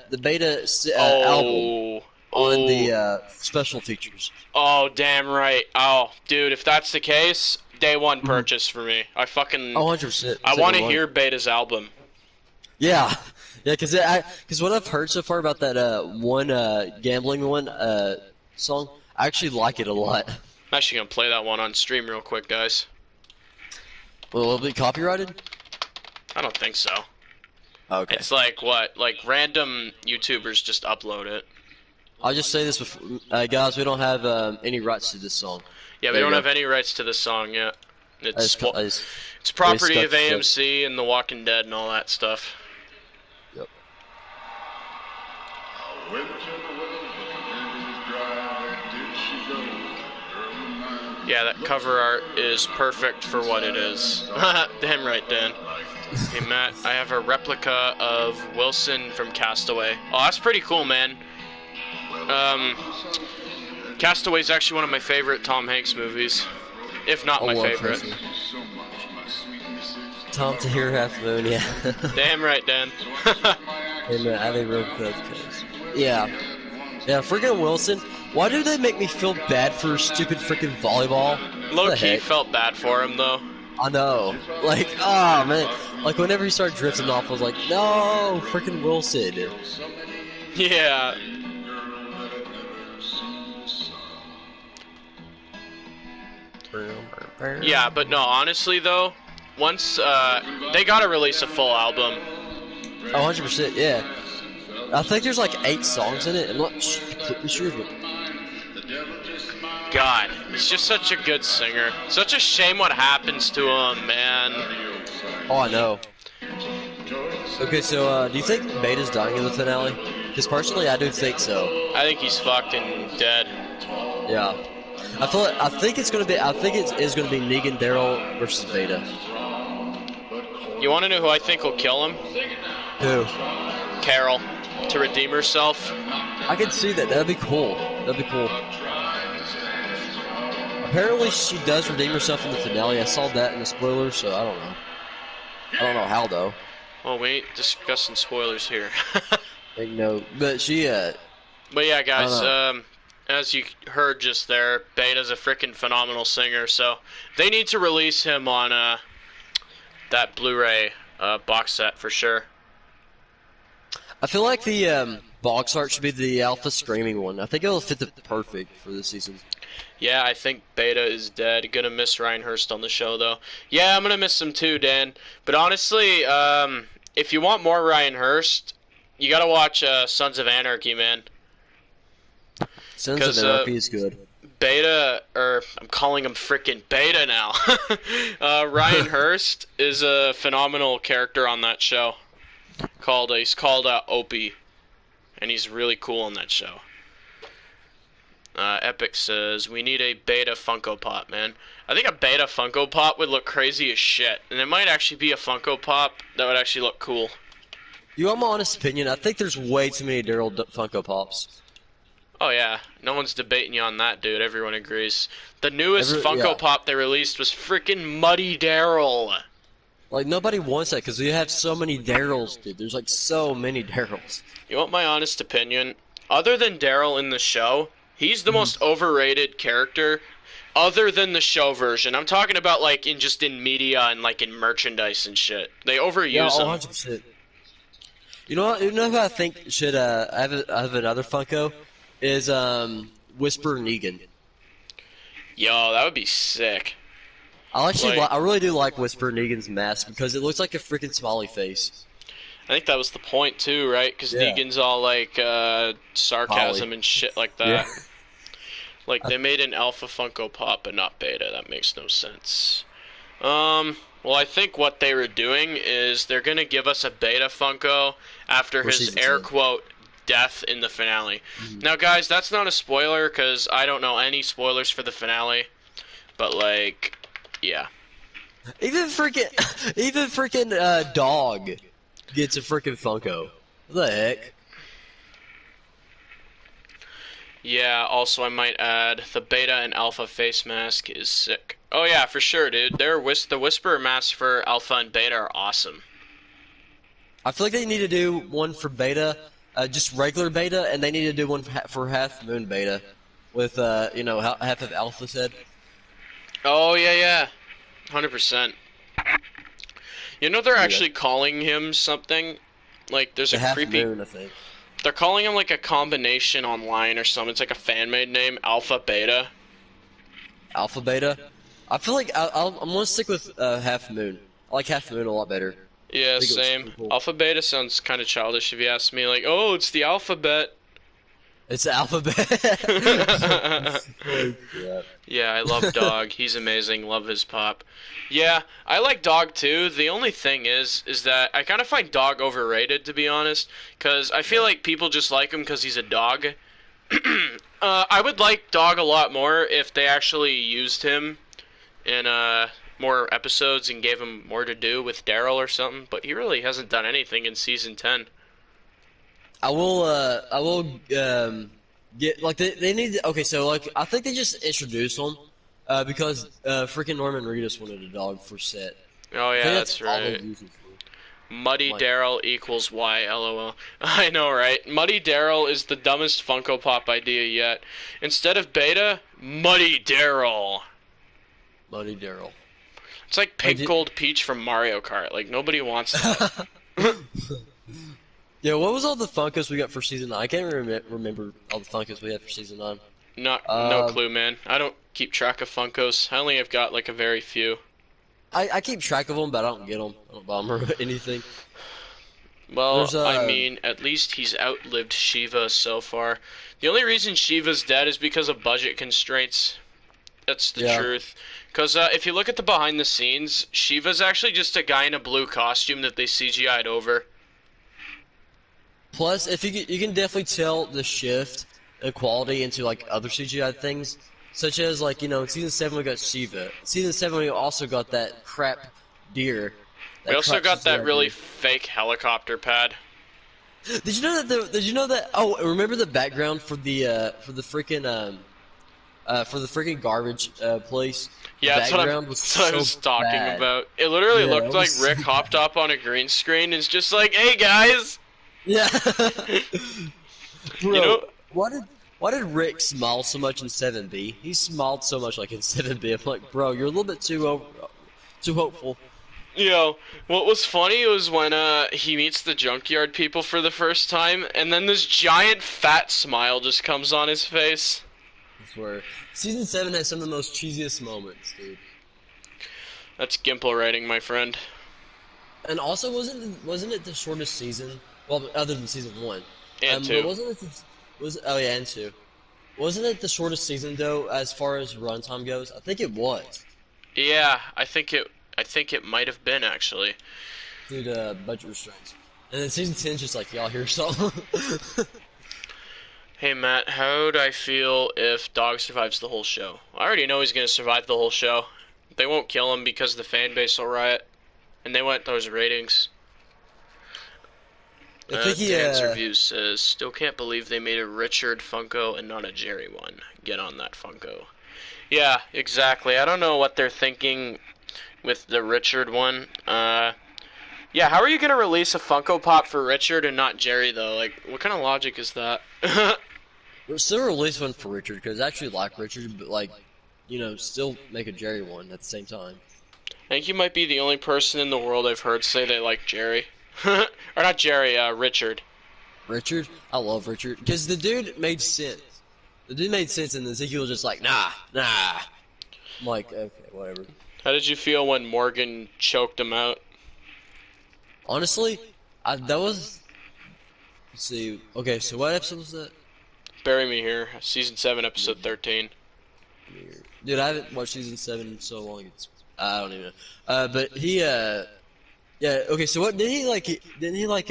album on the special features. Oh, damn right. Oh, dude, if that's the case, day one purchase for me. I fucking... Oh, 100%. I want to hear Beta's album. Yeah. Yeah, because what I've heard so far about that one gambling one song, I actually like it a lot. I'm actually going to play that one on stream real quick, guys. Will it be copyrighted? I don't think so. Okay. It's like, what? Like, random YouTubers just upload it. I'll just say this before, guys, we don't have any rights to this song. Yeah, we There you don't go. have any rights to this song yet. It's It's property stuck of to it. AMC and The Walking Dead and all that stuff. Yep. Yeah, that cover art is perfect for what it is. Damn right, Dan. Hey, Matt, I have a replica of Wilson from Castaway. Oh, that's pretty cool, man. Castaway is actually one of my favorite Tom Hanks movies, if not my favorite. Tom to hear Half Moon, yeah. Damn right, Dan. And I think real quick. Yeah. Yeah, freaking Wilson. Why do they make me feel bad for stupid freaking volleyball? What the Low-key heck? felt bad for him, though. I know. Like, oh man. Like, whenever he started drifting off, I was like, no, freaking Wilson. Yeah. Yeah, but no, honestly, though, once, they gotta release a full album. Oh, 100%, yeah. I think there's like 8 songs in it. I'm not completely sure, but... God, he's just such a good singer. Such a shame what happens to him, man. Oh, I know. Okay, so, do you think Beta's dying in the finale? Because personally, I do think so. I think he's fucked and dead. Yeah. I think it's gonna be Negan Daryl versus Beta. You want to know who I think will kill him? Who? Carol, to redeem herself. I can see that. That'd be cool. That'd be cool. Apparently, she does redeem herself in the finale. I saw that in the spoilers, so I don't know. I don't know how though. Well, we ain't discussing spoilers here. Like, no, but she. But yeah, guys. I As you heard just there, Beta's a freaking phenomenal singer. So they need to release him on that Blu-ray box set for sure. I feel like the box art should be the Alpha Screaming one. I think it'll fit the perfect for this season. Yeah, I think Beta is dead. Gonna miss Ryan Hurst on the show, though. Yeah, I'm gonna miss him too, Dan. But honestly, if you want more Ryan Hurst, you gotta watch Sons of Anarchy, man. Sons of Anarchy is good. Beta, or I'm calling him frickin' Beta now. Ryan Hurst is a phenomenal character on that show. He's called Opie, and he's really cool on that show. Epic says, we need a Beta Funko Pop, man. I think a Beta Funko Pop would look crazy as shit. And it might actually be a Funko Pop that would actually look cool. You want my honest opinion? I think there's way too many Daryl Funko Pops. Oh yeah, no one's debating you on that, dude. Everyone agrees. The newest Yeah. Funko Pop they released was freaking Muddy Daryl. Like nobody wants that because we have so many Daryls, dude. There's like so many Daryls. You want my honest opinion? Other than Daryl in the show, he's the most overrated character other than the show version. I'm talking about like in media and like in merchandise and shit. They Yeah, overuse him. 100%. You know what? You know who I think should have another Funko is Whisper Negan. Yo, that would be sick. Like, I really do like Whisper Negan's mask because it looks like a freaking smiley face. I think that was the point too, right? Because Yeah. Negan's all like sarcasm Polly. and shit like Yeah. that. Like they made an alpha Funko Pop but not beta. That makes no sense. Well, I think what they were doing is they're gonna give us a beta Funko after For his season air 10. quote death in the finale. Mhm. Now, guys, that's not a spoiler because I don't know any spoilers for the finale. But like, yeah. Even freaking dog gets a freaking Funko. What the heck? Yeah, also I might add, the beta and alpha face mask is sick. Oh yeah, for sure, dude. The Whisperer masks for alpha and beta are awesome. I feel like they need to do one for beta, just regular beta, and they need to do one for Half Moon beta, with half of Alpha's head. Oh yeah, 100%. You know they're actually calling him something? Like there's The a Half creepy... Moon, I think. They're calling him like a combination online or something. It's like a fan-made name, Alpha Beta. Alpha beta. I feel like I'm gonna stick with Half Moon. I like Half Moon a lot better. Yeah, I think it looks same. super cool. Alpha Beta sounds kind of childish if you ask me. Like, oh, it's the alphabet. It's the alphabet. Yeah. Yeah, I love Dog. He's amazing. Love his pop. Yeah, I like Dog too. The only thing is that I kind of find Dog overrated, to be honest, because I feel like people just like him because he's a dog. I would like Dog a lot more if they actually used him in more episodes and gave him more to do with Daryl or something, but he really hasn't done anything in season 10. I will get like they need to, okay, so like I think they just introduced him because freaking Norman Reedus wanted a dog for set. Oh I yeah, think that's all they right. use it for. Muddy Like, Daryl equals Y, lol. I know, right? Muddy Daryl is the dumbest Funko Pop idea yet. Instead of Beta, Muddy Daryl. Buddy Daryl. It's like Pink Gold Peach from Mario Kart. Like, nobody wants that. Yeah, what was all the Funkos we got for season 9? I can't remember all the Funkos we had for season 9. No clue, man. I don't keep track of Funkos. I only have got, like, a very few. I keep track of them, but I don't get them. I don't buy them or anything. Well, There's, I mean, at least he's outlived Shiva so far. The only reason Shiva's dead is because of budget constraints. That's the truth. Because if you look at the behind the scenes, Shiva's actually just a guy in a blue costume that they CGI'd over. Plus, if you can definitely tell the shift in quality into like other CGI things, such as like in season 7 we got Shiva. Season 7 we also got that crap deer. We also got that really deer. fake helicopter pad. Did you know that? Did you know that? Oh, remember the background for the freaking garbage place? Yeah, the background that's what I was talking bad. about. It literally Yeah, looked it like was Rick so hopped up on a green screen and is just like, "Hey guys." Yeah. Bro, You know- why did Rick smile so much in 7B? He smiled so much like in 7B. I'm like, bro, you're a little bit too hopeful. What was funny was when he meets the junkyard people for the first time, and then this giant fat smile just comes on his face. I swear. Season 7 has some of the most cheesiest moments, dude. That's Gimple writing, my friend. And also, wasn't it the shortest season? Well, other than season 1. And But 2. wasn't it? Oh yeah, and 2. Wasn't it the shortest season though, as far as runtime goes? I think it was. Yeah, I think it might have been actually. Due to budget restraints. And then season 10 is just like, y'all hear something? Hey Matt, how would I feel if Dog survives the whole show? I already know he's gonna survive the whole show. They won't kill him because the fan base will riot, and they want those ratings. I think he Dan's Review says, still can't believe they made a Richard Funko and not a Jerry one. Get on that Funko. Yeah, exactly. I don't know what they're thinking with the Richard one. Yeah, how are you gonna release a Funko Pop for Richard and not Jerry though? Like, what kind of logic is that? we'll still release one for Richard because I actually like Richard, but like, still make a Jerry one at the same time. I think you might be the only person in the world I've heard say they like Jerry. Or not Jerry, Richard. Richard, I love Richard because the dude made sense. The dude made sense, and Ezekiel was just like, nah. I'm like, okay, whatever. How did you feel when Morgan choked him out? Honestly, that was. Let's see. Okay, so what episode was that? Bury Me Here, Season 7, Episode 13. Dude, I haven't watched season 7 in so long. I don't even know. But he, yeah. Okay, so what did he like? Didn't he like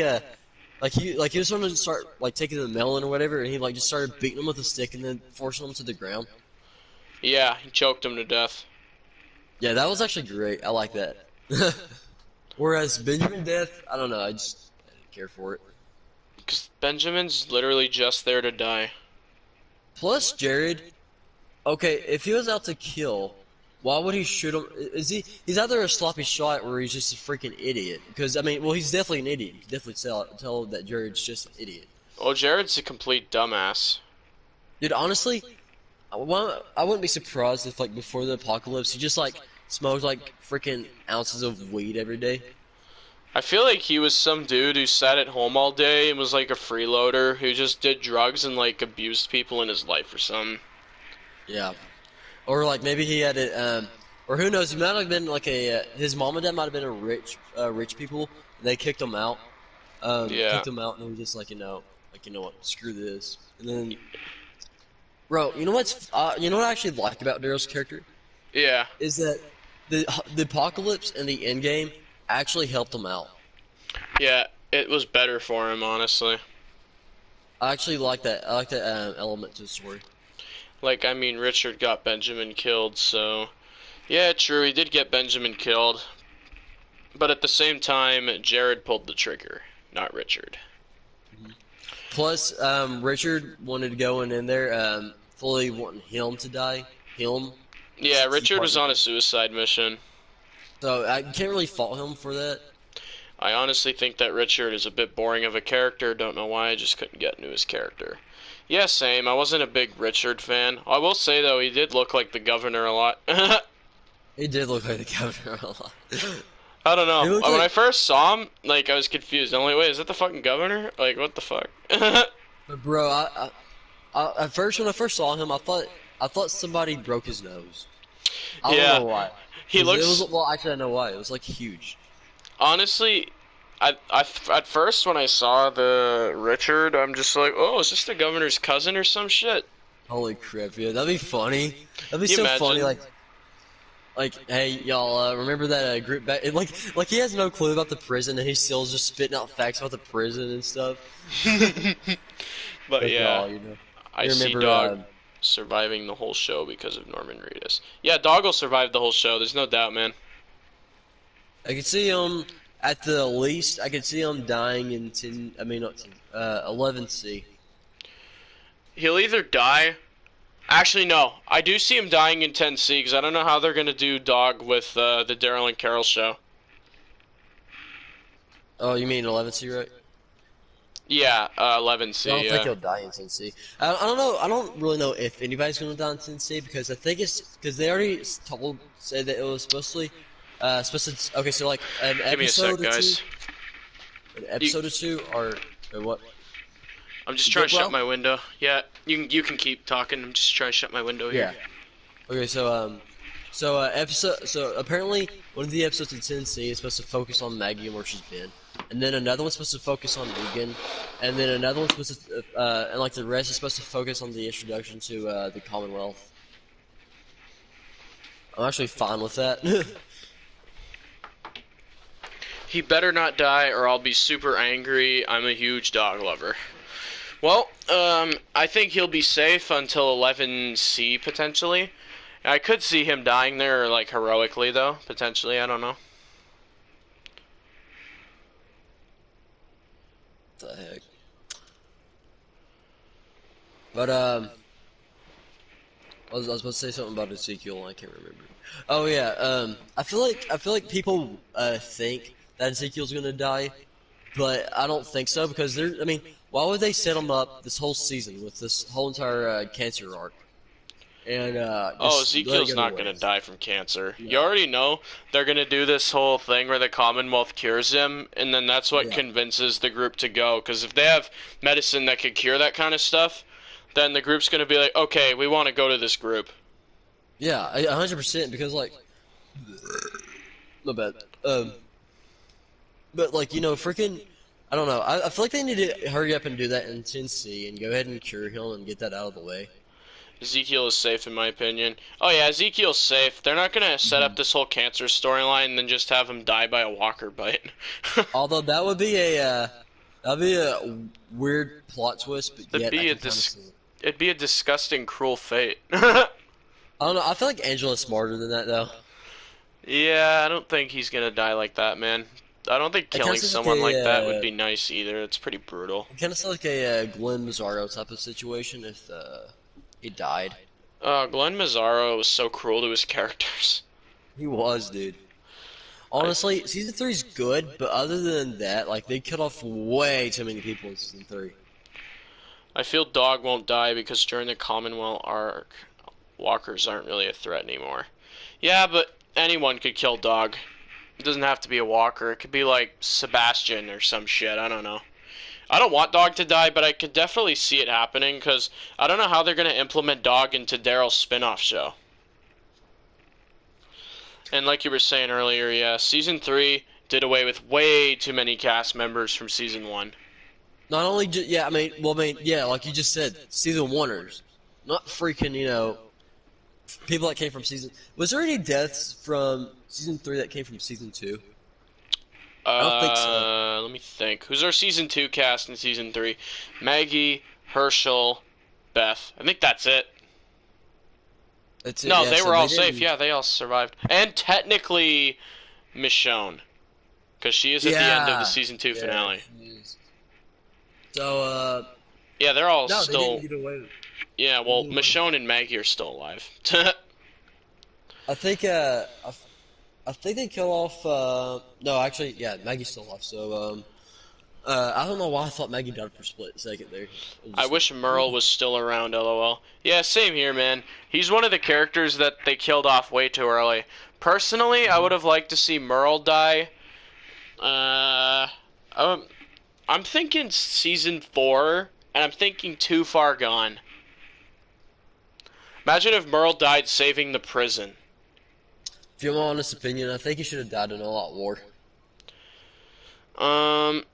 he was trying to start like taking the melon or whatever, and he like just started beating him with a stick and then forcing him to the ground. Yeah, he choked him to death. Yeah, that was actually great. I like that. Whereas Benjamin Death, I don't know. I didn't care for it. Because Benjamin's literally just there to die. Plus, Jared. Okay, if he was out to kill, why would he shoot him? He's either a sloppy shot or he's just a freaking idiot. Because I mean, well, he's definitely an idiot. You can definitely tell that Jared's just an idiot. Oh, Jared's a complete dumbass. Dude, honestly, I wouldn't be surprised if like before the apocalypse, he just like smoked like freaking ounces of weed every day. I feel like he was some dude who sat at home all day and was like a freeloader who just did drugs and like abused people in his life or something. Yeah. Or like maybe he had it, or who knows? He might have been like his mom and dad might have been rich people. And they kicked him out. Yeah. Kicked him out, and he was just like, you know what, screw this. And then, bro, you know what I actually like about Daryl's character? Yeah. Is that the apocalypse and the end game actually helped him out. Yeah, it was better for him, honestly. I actually like that. I like that element to the story. Like, I mean, Richard got Benjamin killed, so... Yeah, true, he did get Benjamin killed. But at the same time, Jared pulled the trigger, not Richard. Plus, Richard wanted to go in there, fully wanting him to die. Him. Yeah, Richard was on a suicide mission. So, I can't really fault him for that. I honestly think that Richard is a bit boring of a character. Don't know why, I just couldn't get into his character. Yeah, same. I wasn't a big Richard fan. I will say, though, he did look like the governor a lot. He did look like the governor a lot. I don't know. When like... I first saw him, like, I was confused. I'm like, wait, is that the fucking governor? Like, what the fuck? But bro, at first, when I first saw him, I thought somebody broke his nose. I don't know why. He looks... Well, actually, I know why. It was, like, huge. Honestly... at first when I saw the Richard, I'm just like, oh, is this the governor's cousin or some shit? Holy crap, yeah, that'd be funny. That'd be so funny, like, hey, y'all, remember that group back? Like he has no clue about the prison, and he's still just spitting out facts about the prison and stuff. But yeah, I see Dog surviving the whole show because of Norman Reedus. Yeah, Dog will survive the whole show. There's no doubt, man. I can see him. At the least, I could see him dying in 11C. He'll either die... Actually, no. I do see him dying in 10C, because I don't know how they're going to do Dog with the Daryl and Carol show. Oh, you mean 11C, right? Yeah, 11C, I don't think he'll die in 10C. I don't know. I don't really know if anybody's going to die in 10C, because I think it's... Because they already said that it was supposed to... okay, so like an episode or two. An episode or two, or what? I'm just trying to shut my window. Yeah, you can keep talking. I'm just trying to shut my window here. Yeah. Okay, so apparently one of the episodes in 10C is supposed to focus on Maggie and where she's been, and then another one's supposed to focus on Negan, and then another one's supposed to and like the rest is supposed to focus on the introduction to the Commonwealth. I'm actually fine with that. He better not die or I'll be super angry. I'm a huge Dog lover. Well, I think he'll be safe until 11C, potentially. I could see him dying there, like, heroically, though. Potentially, I don't know. What the heck? But I was about to say something about Ezekiel, and I can't remember. Oh yeah, I feel like people think that Ezekiel's gonna die, but I don't think so because I mean, why would they set him up this whole season with this whole entire cancer arc and Oh, just let it Ezekiel's go to not gonna waste? die from cancer. You No. already know they're gonna do this whole thing where the Commonwealth cures him, and then that's what Yeah. convinces the group to go. Because if they have medicine that could cure that kind of stuff, then the group's gonna be like, okay, we want to go to this group. Yeah, 100% because like, no bad. But like freaking, I don't know. I feel like they need to hurry up and do that in Tennessee and go ahead and cure him and get that out of the way. Ezekiel is safe in my opinion. Oh yeah, Ezekiel's safe. They're not gonna set up this whole cancer storyline and then just have him die by a walker bite. Although that'd be a weird plot twist, but That'd yet I be a can kind of see it. it'd be a disgusting, cruel fate. I don't know. I feel like Angela's smarter than that though. Yeah, I don't think he's gonna die like that, man. I don't think It kind killing of seems like someone like that would be nice either. It's pretty brutal. Glenn Mazzaro type of situation if he died. Glenn Mazzaro was so cruel to his characters. He was, dude. I Honestly, season three's good, but other than that, like they cut off way too many people in season three. I feel Dog won't die because during the Commonwealth arc, walkers aren't really a threat anymore. Yeah, but anyone could kill Dog. It doesn't have to be a walker. It could be like Sebastian or some shit. I don't know. I don't want Dog to die, but I could definitely see it happening because I don't know how they're going to implement Dog into Daryl's spin-off show. And like you were saying earlier, yeah, season 3 did away with way too many cast members from season 1. Not only, yeah, yeah, like you just said, season oneers, not freaking, people that came from season. Was there any deaths from season three that came from season two? I don't think so. Let me think. Who's our season 2 cast in season 3? Maggie, Herschel, Beth. I think that's it. That's it. No, Yeah, they so were all they safe. didn't. Yeah, they all survived. And technically Michonne, because she is at the end of the Yeah. season 2 Yeah. finale. Jeez. So, Yeah, they're all no, they still. didn't get away. Yeah, They well, didn't get away. Michonne and Maggie are still alive. I think, I think they kill off. No, actually, yeah, Maggie's still off. So, I don't know why I thought Maggie died for a split second there. It I just, wish Merle was still around, lol. Yeah, same here, man. He's one of the characters that they killed off way too early. Personally, I would have liked to see Merle die. Uh, I'm thinking season 4, and I'm thinking Too Far Gone. Imagine if Merle died saving the prison. if you want my honest opinion, I think he should have died in All Out War. Um,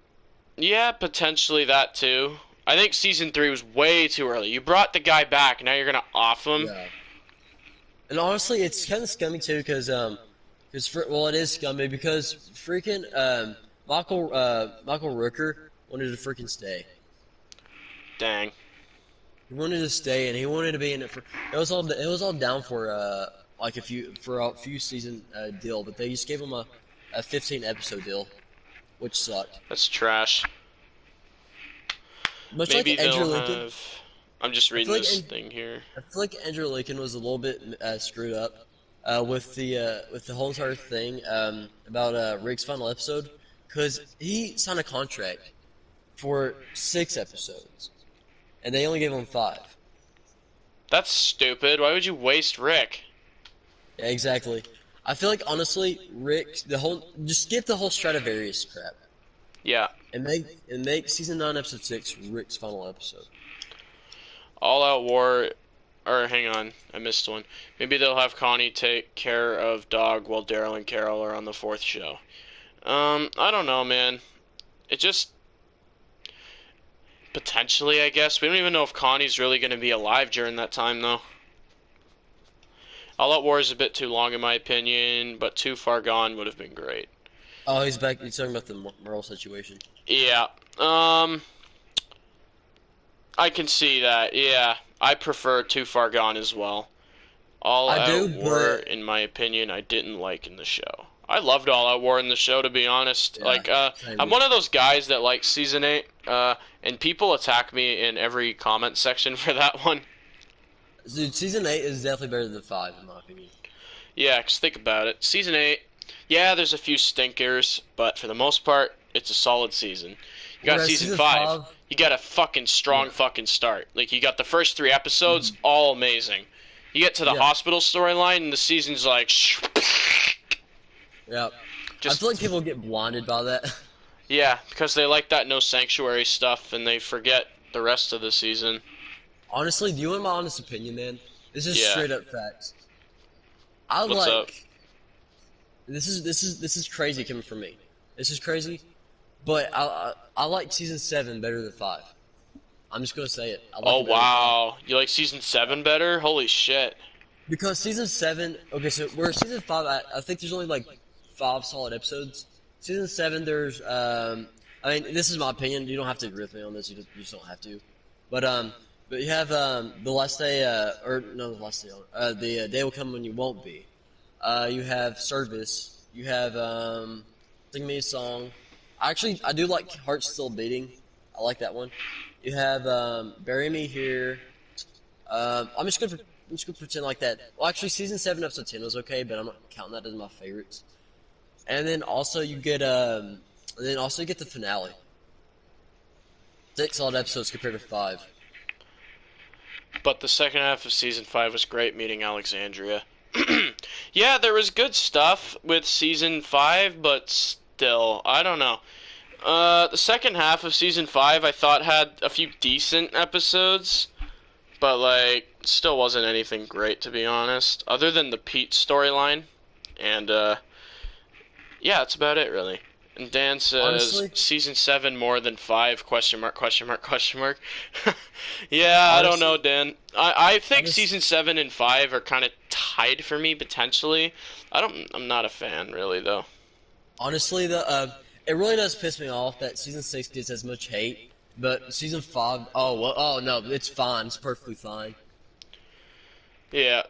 yeah, potentially that too. I think season 3 was way too early. You brought the guy back, now you're gonna off him? Yeah. And honestly, it's kind of scummy too, because well, it is scummy because freaking Michael Rooker wanted to freaking stay. Dang. He wanted to stay, and he wanted to be in it for. It was all down for like a few season deal, but they just gave him a 15 episode deal, which sucked. That's trash. Much Maybe like Andrew they'll Lincoln, have. I'm just I reading feel like this thing here. I feel like Andrew Lincoln was a little bit screwed up with the whole entire thing about Rick's final episode, because he signed a contract for 6 episodes, and they only gave him 5. That's stupid. Why would you waste Rick? Yeah, exactly. I feel like honestly, Rick, just skip the whole Stradivarius crap Yeah. and make season 9 episode 6 Rick's final episode. All Out War. Or hang on, I missed one. Maybe they'll have Connie take care of Dog while Daryl and Carol are on the 4th show. I don't know, man. It just potentially, I guess. We don't even know if Connie's really going to be alive during that time, though. All Out War is a bit too long, in my opinion, but Too Far Gone would have been great. Oh, he's back. He's talking about the Merle situation. Yeah. I can see that. Yeah, I prefer Too Far Gone as well. All I Out do, War, but in my opinion, I didn't like in the show. I loved All Out War in the show, to be honest. Yeah, Like, I'm same. one of those guys that like season 8, and people attack me in every comment section for that one. Dude, season 8 is definitely better than 5 in my opinion. Yeah, 'cause think about it. Season 8, yeah, there's a few stinkers, but for the most part, it's a solid season. You got Whereas season season 5, 5, you got a fucking strong yeah, fucking start. Like, you got the first 3 episodes, mhm, all amazing. You get to the yeah, hospital storyline, and the season's like, yeah. I just, feel like people get blinded by that. yeah, because they like that No Sanctuary stuff, and they forget the rest of the season. Honestly, do you want my honest opinion, man? This is Yeah. straight up facts. I What's up? like this is crazy coming from me. This is crazy, but I like season 7 better than 5. I'm just gonna say it. I like Oh, it better than 5 wow. You like season 7 better? Holy shit. because season 7. Okay, so where season 5, I think there's only like 5 solid episodes. Season 7, there's I mean, this is my opinion. You don't have to agree with me on this. You just don't have to. But but you have the last day, or no, the last day, the day will come when you won't be. You have service. You have sing me a song. I do like Heart Still Beating. I like that one. You have bury me here. I'm just gonna pretend like that. Well, actually, season 7, episode 10 was okay, but I'm not counting that as my favorites. And then also you get the finale. 6 solid episodes compared to 5. But the second half of season 5 was great, meeting Alexandria. Yeah, there was good stuff with season 5, but still, I don't know. The second half of season 5 I thought had a few decent episodes, but like still wasn't anything great, to be honest, other than the Pete storyline. And yeah, that's about it really. And Dan says Honestly, season 7 more than 5 question mark question mark question mark. Yeah, I don't know, honestly, Dan. I I think just season 7 and 5 are kind of tied for me potentially. I'm not a fan really though. honestly the it really does piss me off that season 6 gets as much hate, but season 5, oh well, oh no, it's fine, it's perfectly fine. Yeah.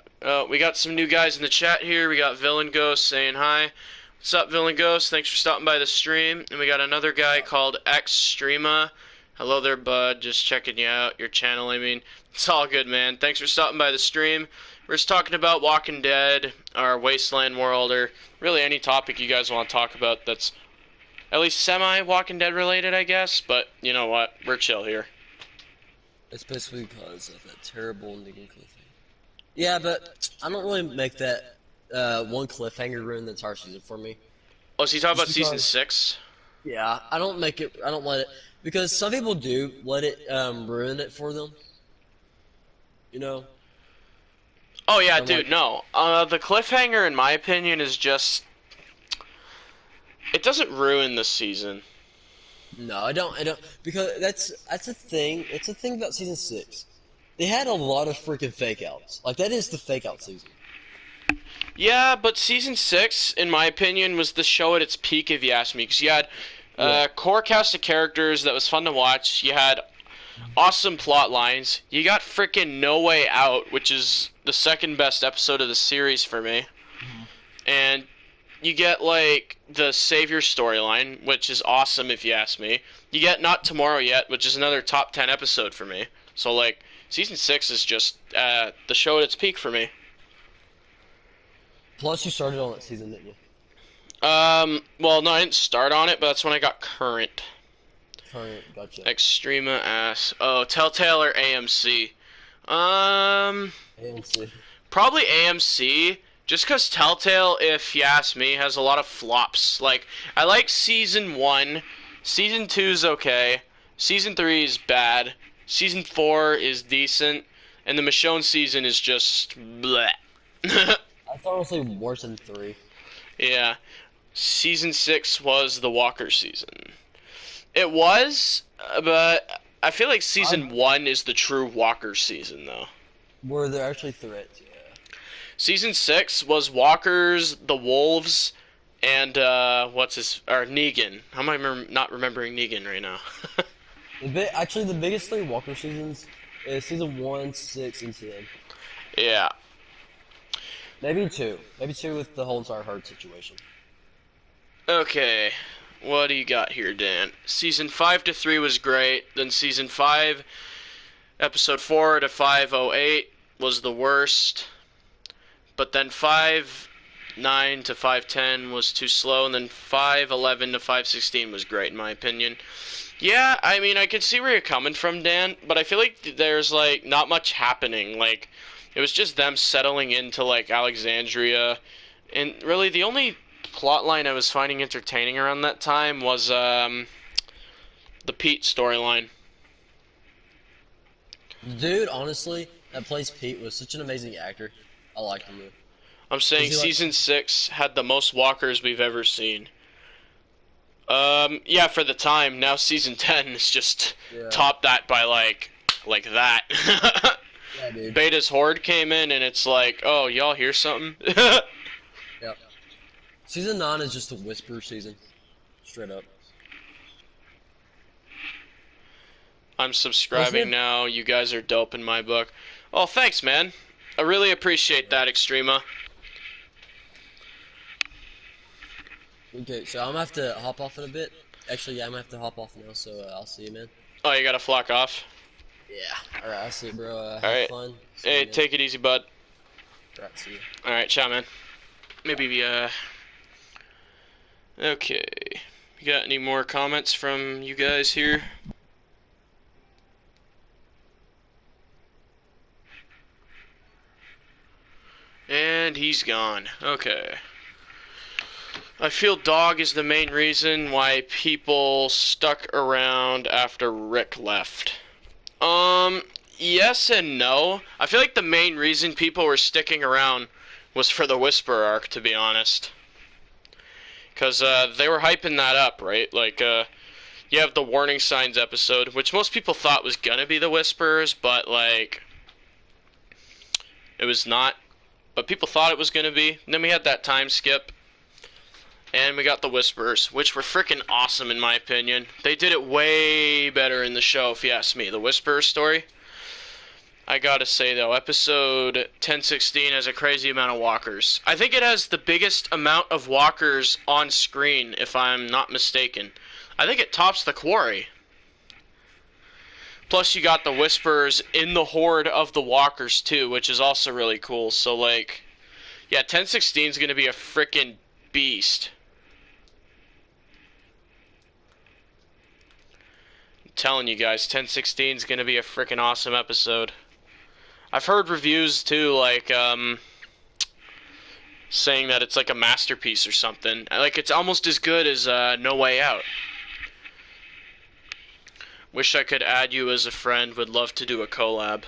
We got some new guys in the chat here. We got Villain Ghost saying hi. What's up, Villain Ghost? Thanks for stopping by the stream. And we got another guy called Xtrema. Hello there, bud. Just checking you out. Your channel, I mean. It's all good, man. Thanks for stopping by the stream. We're just talking about Walking Dead, our Wasteland world, or really any topic you guys want to talk about that's at least semi-Walking Dead related, I guess. But you know what? We're chill here. Especially because of that terrible ending cliffhanger. Yeah, but I don't really make that one cliffhanger ruin the entire season for me. Oh, is he talking Just about season because, 6? yeah, I don't make it. I don't let it because some people do let it ruin it for them. You know, Oh yeah, and I'm like, dude, no. The cliffhanger, in my opinion, is just it doesn't ruin the season. no, I don't, because that's a thing. It's a thing about season 6. They had a lot of freaking fake outs. Like that is the fake out season. Yeah, but season 6, in my opinion, was the show at its peak, if you ask me, because you had Yeah. core cast of characters that was fun to watch. You had awesome plot lines. You got freaking No Way Out, which is the second best episode of the series for me, and you get like the Savior storyline, which is awesome if you ask me. You get Not Tomorrow Yet, which is another top 10 episode for me. So like season 6 is just the show at its peak for me. Plus, you started on that season, didn't you? Well, no, I didn't start on it, but that's when I got current. Current, gotcha. Extrema ass. Oh, Telltale or AMC? Um, AMC. Probably AMC. Just because Telltale, if you ask me, has a lot of flops. Like, I like season 1. Season 2's okay. Season 3 is bad. Season 4 is decent. And the Michonne season is just bleh. I thought it was like worse than 3. Yeah. Season 6 was the Walker season. It was, but I feel like season I 1 is the true Walker season, though. Were there actually threats? Yeah. Season 6 was Walkers, the Wolves, and, or Negan. How am I not remembering Negan right now? Actually, the biggest 3 Walker seasons is season 1, 6, and 10. Yeah. Maybe 2. Maybe 2 with the whole entire herd situation. Okay, what do you got here, Dan? Season 5 to 3 was great. Then season 5, episode 4 to 508 was the worst. But then 5-9 to 5-10 was too slow, and then 5-11 to 5-16 was great in my opinion. Yeah, I mean, I can see where you're coming from, Dan, but I feel like there's like not much happening. Like it was just them settling into like Alexandria, and really the only plot line I was finding entertaining around that time was the Pete storyline. Dude, honestly, that plays Pete was such an amazing actor. I liked him. I'm Cause saying he like, season 6 had the most walkers we've ever seen. Yeah, for the time. Now season 10 is just yeah, topped that by like that. yeah, dude. Beta's horde came in and it's like, oh, y'all hear something? Yep. Season 9 is just a whisper season, straight up. I'm subscribing now. You guys are dope in my book. Oh, thanks, man. I really appreciate that, Extrema. Okay, so I'm gonna have to hop off in a bit. Actually, yeah, I'm gonna have to hop off now, so I'll see you, man. Oh, you gotta flock off? Yeah. Alright, I'll see you, bro. Have Alright. fun. Hey, take it easy, bud. Alright, see you. Alright, ciao, man. Maybe okay. You got any more comments from you guys here? And he's gone. Okay. I feel dog is the main reason why people stuck around after Rick left. Yes and no. I feel like the main reason people were sticking around was for the Whisper arc, to be honest. Because, they were hyping that up, right? Like, you have the Warning Signs episode, which most people thought was gonna be the Whisperers, but, like, it was not. But people thought it was gonna be. And then we had that time skip. And we got the Whisperers, which were freaking awesome in my opinion. They did it way better in the show, if you ask me. The Whisperer story. I gotta say, though, episode 1016 has a crazy amount of walkers. I think it has the biggest amount of walkers on screen, if I'm not mistaken. I think it tops the Quarry. Plus, you got the Whisperers in the horde of the walkers, too, which is also really cool. So, like, yeah, 1016 is gonna be a freaking beast. Telling you guys, 1016 is gonna be a freaking awesome episode. I've heard reviews too, like saying that it's like a masterpiece or something. Like it's almost as good as No Way Out. Wish I could add you as a friend. Would love to do a collab.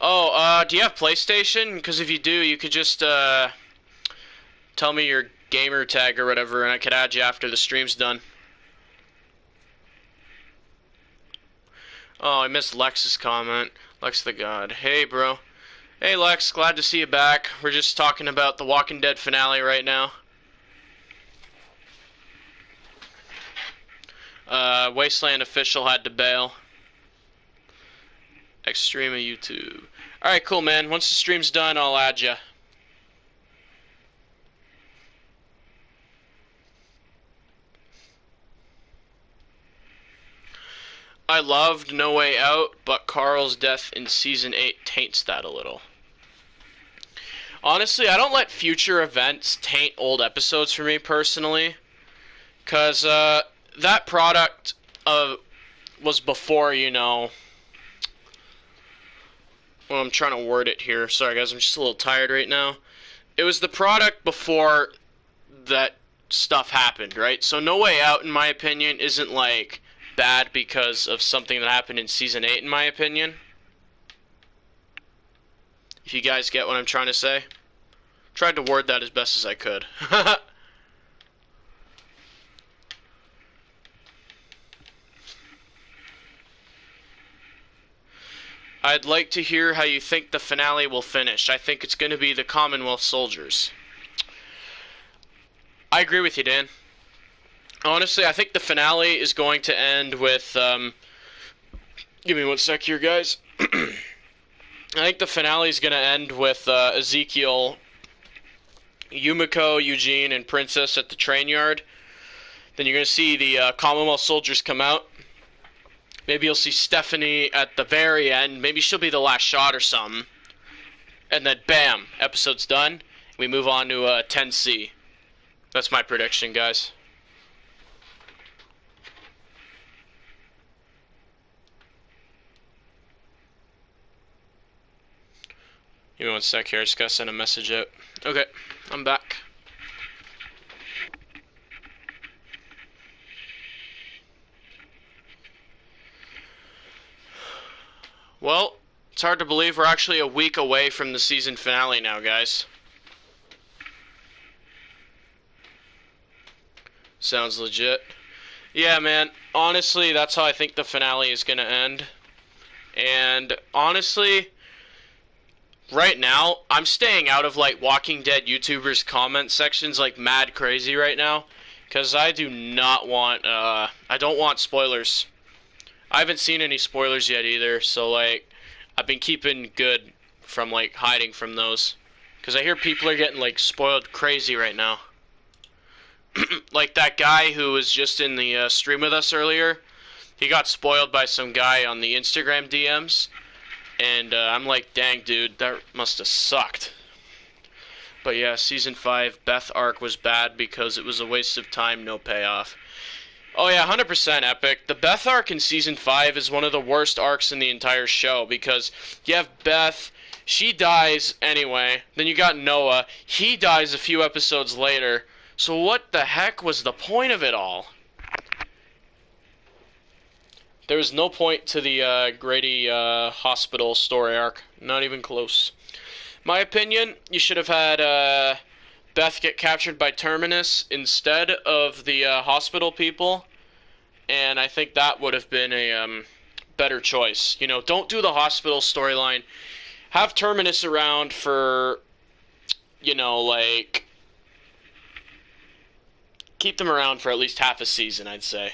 Oh, do you have PlayStation? Because if you do, you could just tell me your gamer tag or whatever, and I could add you after the stream's done. Oh, I missed Lex's comment. Lex the God. Hey, bro. Hey, Lex. Glad to see you back. We're just talking about the Walking Dead finale right now. Wasteland official had to bail. Extreme of YouTube. Alright, cool, man. Once the stream's done, I'll add ya. I loved No Way Out, but Carl's death in Season 8 taints that a little. Honestly, I don't let future events taint old episodes for me, personally. Because, that product was before, you know... Well, I'm trying to word it here. Sorry, guys, I'm just a little tired right now. It was the product before that stuff happened, right? So No Way Out, in my opinion, isn't, like... bad because of something that happened in Season 8, in my opinion. If you guys get what I'm trying to say. Tried to word that as best as I could. I'd like to hear how you think the finale will finish. I think it's going to be the Commonwealth soldiers. I agree with you, Dan. Honestly, I think the finale is going to end with, give me one sec here, guys. I think the finale is going to end with, Ezekiel, Yumiko, Eugene, and Princess at the train yard. Then you're going to see the Commonwealth soldiers come out. Maybe you'll see Stephanie at the very end. Maybe she'll be the last shot or something. And then, bam, episode's done. We move on to 10C. That's my prediction, guys. Give me one sec here. I just gotta send a message out. Okay, I'm back. Well, it's hard to believe we're actually a week away from the season finale now, guys. Sounds legit. Yeah, man. Honestly, that's how I think the finale is gonna end. And honestly, right now, I'm staying out of like Walking Dead YouTubers' comment sections like mad crazy right now, because I do not want, I don't want spoilers. I haven't seen any spoilers yet either, so like, I've been keeping good from like hiding from those, because I hear people are getting like spoiled crazy right now. Like that guy who was just in the stream with us earlier, he got spoiled by some guy on the Instagram DMs, and I'm like, dang dude, that must have sucked. But yeah, season 5 Beth arc was bad because it was a waste of time, no payoff. Oh yeah, 100% epic. The Beth arc in season 5 is one of the worst arcs in the entire show, because you have Beth, she dies anyway, then you got Noah, he dies a few episodes later, so what the heck was the point of it all? There was no point to the Grady hospital story arc, not even close. My opinion, you should have had Beth get captured by Terminus instead of the hospital people, and I think that would have been a better choice. You know, don't do the hospital storyline. Have Terminus around for, you know, like, keep them around for at least half a season, I'd say.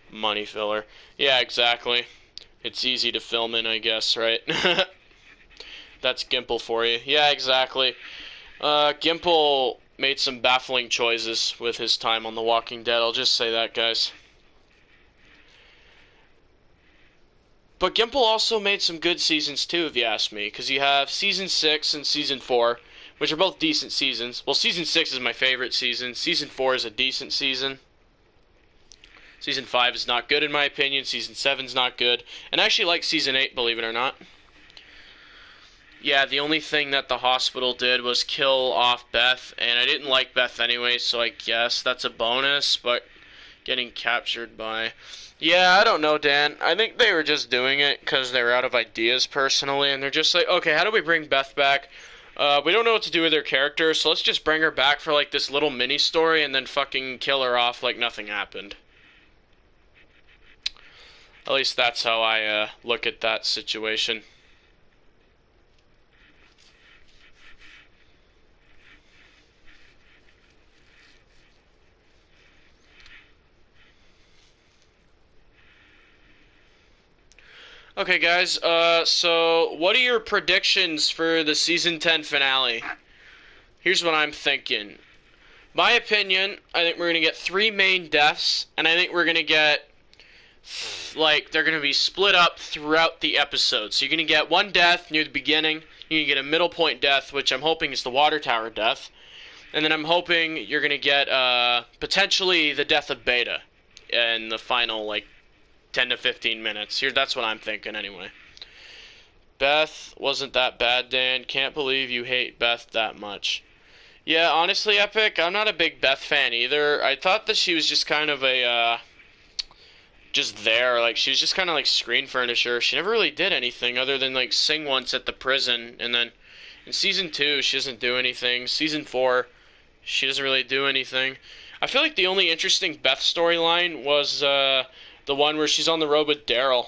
Money filler. Yeah, exactly. It's easy to film in, I guess, right? That's Gimple for you. Yeah, exactly. Gimple made some baffling choices with his time on The Walking Dead. I'll just say that, guys. But Gimple also made some good seasons, too, if you ask me. Because you have Season 6 and Season 4, which are both decent seasons. Well, Season 6 is my favorite season. Season 4 is a decent season. Season 5 is not good in my opinion. Season 7 is not good. And I actually like Season 8, believe it or not. Yeah, the only thing that the hospital did was kill off Beth, and I didn't like Beth anyway, so I guess that's a bonus, but getting captured by... Yeah, I don't know, Dan. I think they were just doing it because they were out of ideas personally, and they're just like, okay, how do we bring Beth back? We don't know what to do with her character, so let's just bring her back for like this little mini story and then fucking kill her off like nothing happened. At least that's how I look at that situation. Okay, guys, so what are your predictions for the Season 10 finale? Here's what I'm thinking. My opinion, I think we're going to get 3 main deaths, and I think we're going to get, like, they're going to be split up throughout the episode. So you're going to get one death near the beginning, you're going to get a middle point death, which I'm hoping is the water tower death, and then I'm hoping you're going to get, potentially the death of Beta in the final, like, 10 to 15 minutes. Here, that's what I'm thinking anyway. Beth wasn't that bad, Dan. Can't believe you hate Beth that much. Yeah, honestly, Epic, I'm not a big Beth fan either. I thought that she was just kind of a, just there. Like, she was just kind of like screen furniture. She never really did anything other than, like, sing once at the prison. And then in Season 2, she doesn't do anything. Season 4, she doesn't really do anything. I feel like the only interesting Beth storyline was, the one where she's on the road with Daryl.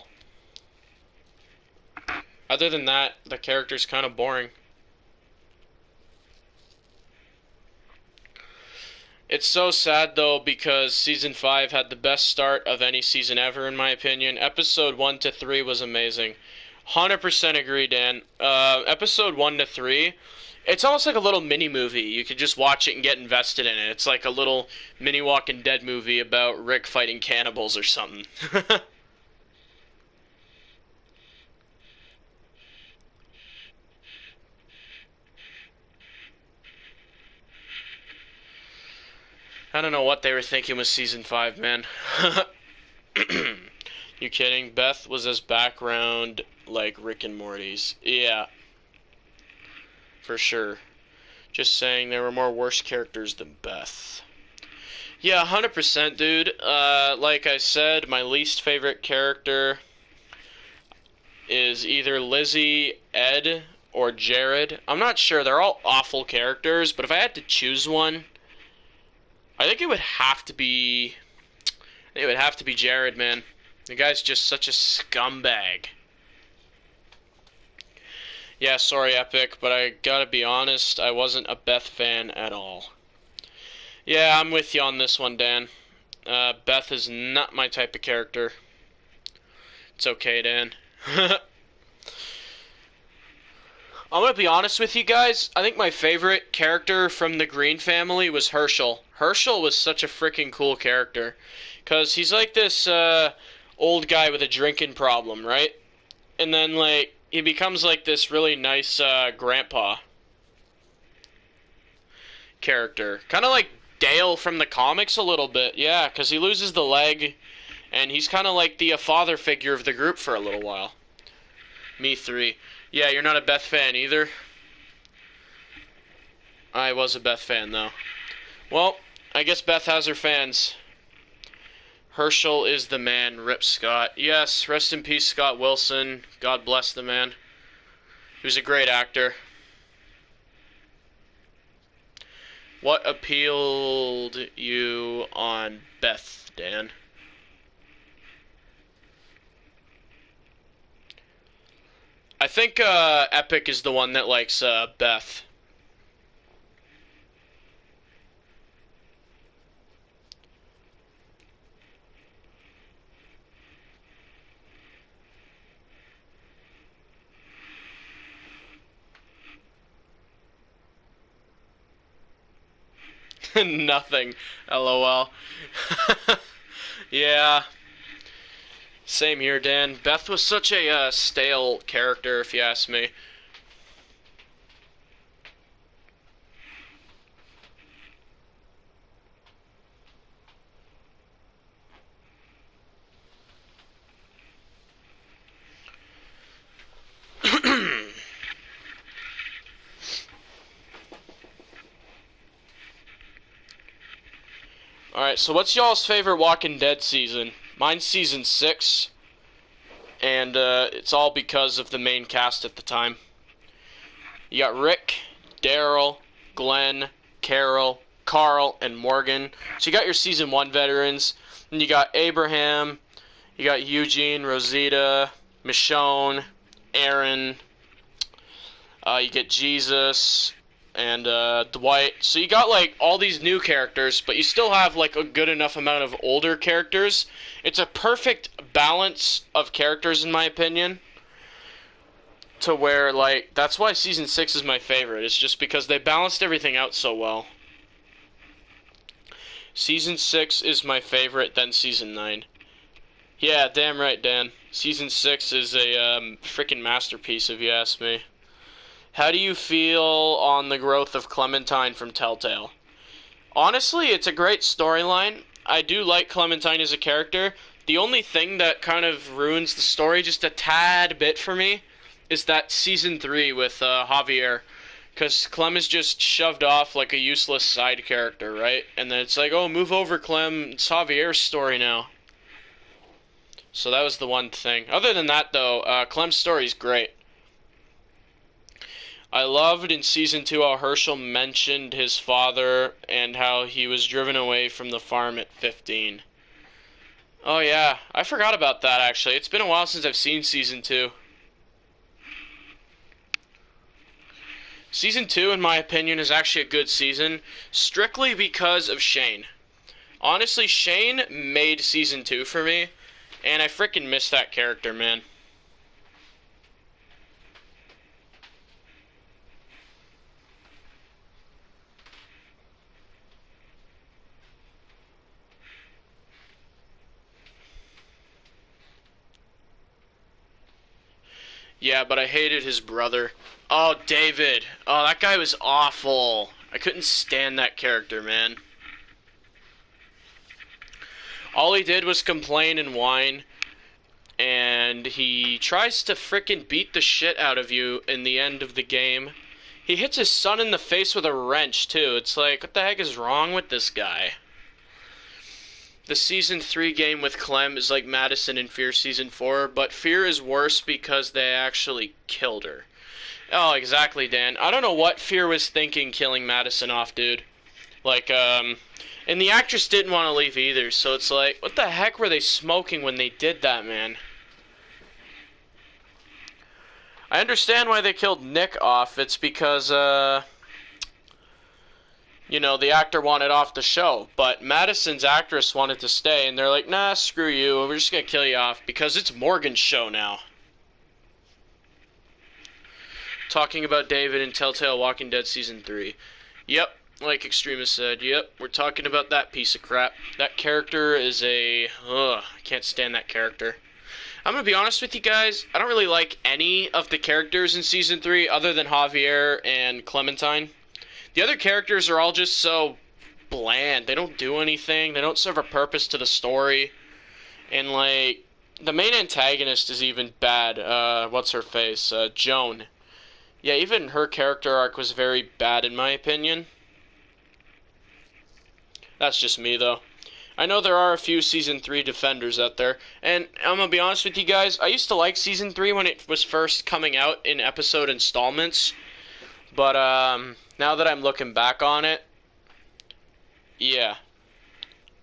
Other than that, the character's kind of boring. It's so sad, though, because Season 5 had the best start of any season ever, in my opinion. Episode 1 to 3 was amazing. 100% agree, Dan. Episode 1 to 3 It's almost like a little mini movie. You could just watch it and get invested in it. It's like a little mini Walking Dead movie about Rick fighting cannibals or something. I don't know what they were thinking with season 5, man. You kidding? Beth was as background like Rick and Morty's. Yeah, for sure. Just saying there were more worse characters than Beth. Yeah, 100%, dude. Like I said, my least favorite character is either Lizzie, Ed, or Jared. I'm not sure. They're all awful characters, but if I had to choose one, I think it would have to be. It would have to be Jared, man. The guy's just such a scumbag. Yeah, sorry, Epic, but I gotta be honest, I wasn't a Beth fan at all. Yeah, I'm with you on this one, Dan. Beth is not my type of character. It's okay, Dan. I'm gonna be honest with you guys. I think my favorite character from the Green family was Herschel. Herschel was such a freaking cool character. Because he's like this old guy with a drinking problem, right? And then, like, he becomes like this really nice grandpa character. Kind of like Dale from the comics a little bit. Yeah, because he loses the leg. And he's kind of like the father figure of the group for a little while. Me 3. Yeah, you're not a Beth fan either? I was a Beth fan, though. Well, I guess Beth has her fans. Herschel is the man, Rip Scott. Yes, rest in peace, Scott Wilson. God bless the man. He was a great actor. What appealed you on Beth, Dan? I think Epic is the one that likes Beth. Nothing. LOL. Yeah. Same here, Dan. Beth was such a stale character, if you ask me. Alright, so what's y'all's favorite Walking Dead season? Mine's season 6, and it's all because of the main cast at the time. You got Rick, Daryl, Glenn, Carol, Carl, and Morgan. So you got your season 1 veterans. And you got Abraham, you got Eugene, Rosita, Michonne, Aaron, you get Jesus, and Dwight. So you got like all these new characters, but you still have like a good enough amount of older characters. It's a perfect balance of characters, in my opinion, to where like that's why season 6 is my favorite. It's just because they balanced everything out so well. Season 6 is my favorite, then season 9. Yeah, damn right, Dan. Season 6 is a freaking masterpiece, if you ask me. How do you feel on the growth of Clementine from Telltale? Honestly, it's a great storyline. I do like Clementine as a character. The only thing that kind of ruins the story just a tad bit for me is that season 3 with Javier. Because Clem is just shoved off like a useless side character, right? And then it's like, oh, move over, Clem. It's Javier's story now. So that was the one thing. Other than that, though, Clem's story's great. I loved in season 2 how Herschel mentioned his father and how he was driven away from the farm at 15. Oh yeah, I forgot about that actually. It's been a while since I've seen season 2. Season 2, in my opinion, is actually a good season, strictly because of Shane. Honestly, Shane made season 2 for me, and I freaking miss that character, man. Yeah, but I hated his brother. Oh, David. Oh, that guy was awful. I couldn't stand that character, man. All he did was complain and whine, and he tries to frickin' beat the shit out of you in the end of the game. He hits his son in the face with a wrench, too. It's like, what the heck is wrong with this guy? The Season 3 game with Clem is like Madison in Fear Season 4, but Fear is worse because they actually killed her. Oh, exactly, Dan. I don't know what Fear was thinking killing Madison off, dude. Like, and the actress didn't want to leave either, so it's like, what the heck were they smoking when they did that, man? I understand why they killed Nick off. It's because, you know, the actor wanted off the show, but Madison's actress wanted to stay, and they're like, nah, screw you, we're just gonna kill you off, because it's Morgan's show now. Talking about David in Telltale Walking Dead Season 3. Yep, like Extremist said, yep, we're talking about that piece of crap. That character is I can't stand that character. I'm gonna be honest with you guys, I don't really like any of the characters in Season 3 other than Javier and Clementine. The other characters are all just so bland. They don't do anything. They don't serve a purpose to the story. And, like, the main antagonist is even bad. What's her face? Joan. Yeah, even her character arc was very bad in my opinion. That's just me, though. I know there are a few Season 3 defenders out there. And I'm gonna be honest with you guys, I used to like Season 3 when it was first coming out in episode installments. But, now that I'm looking back on it, yeah,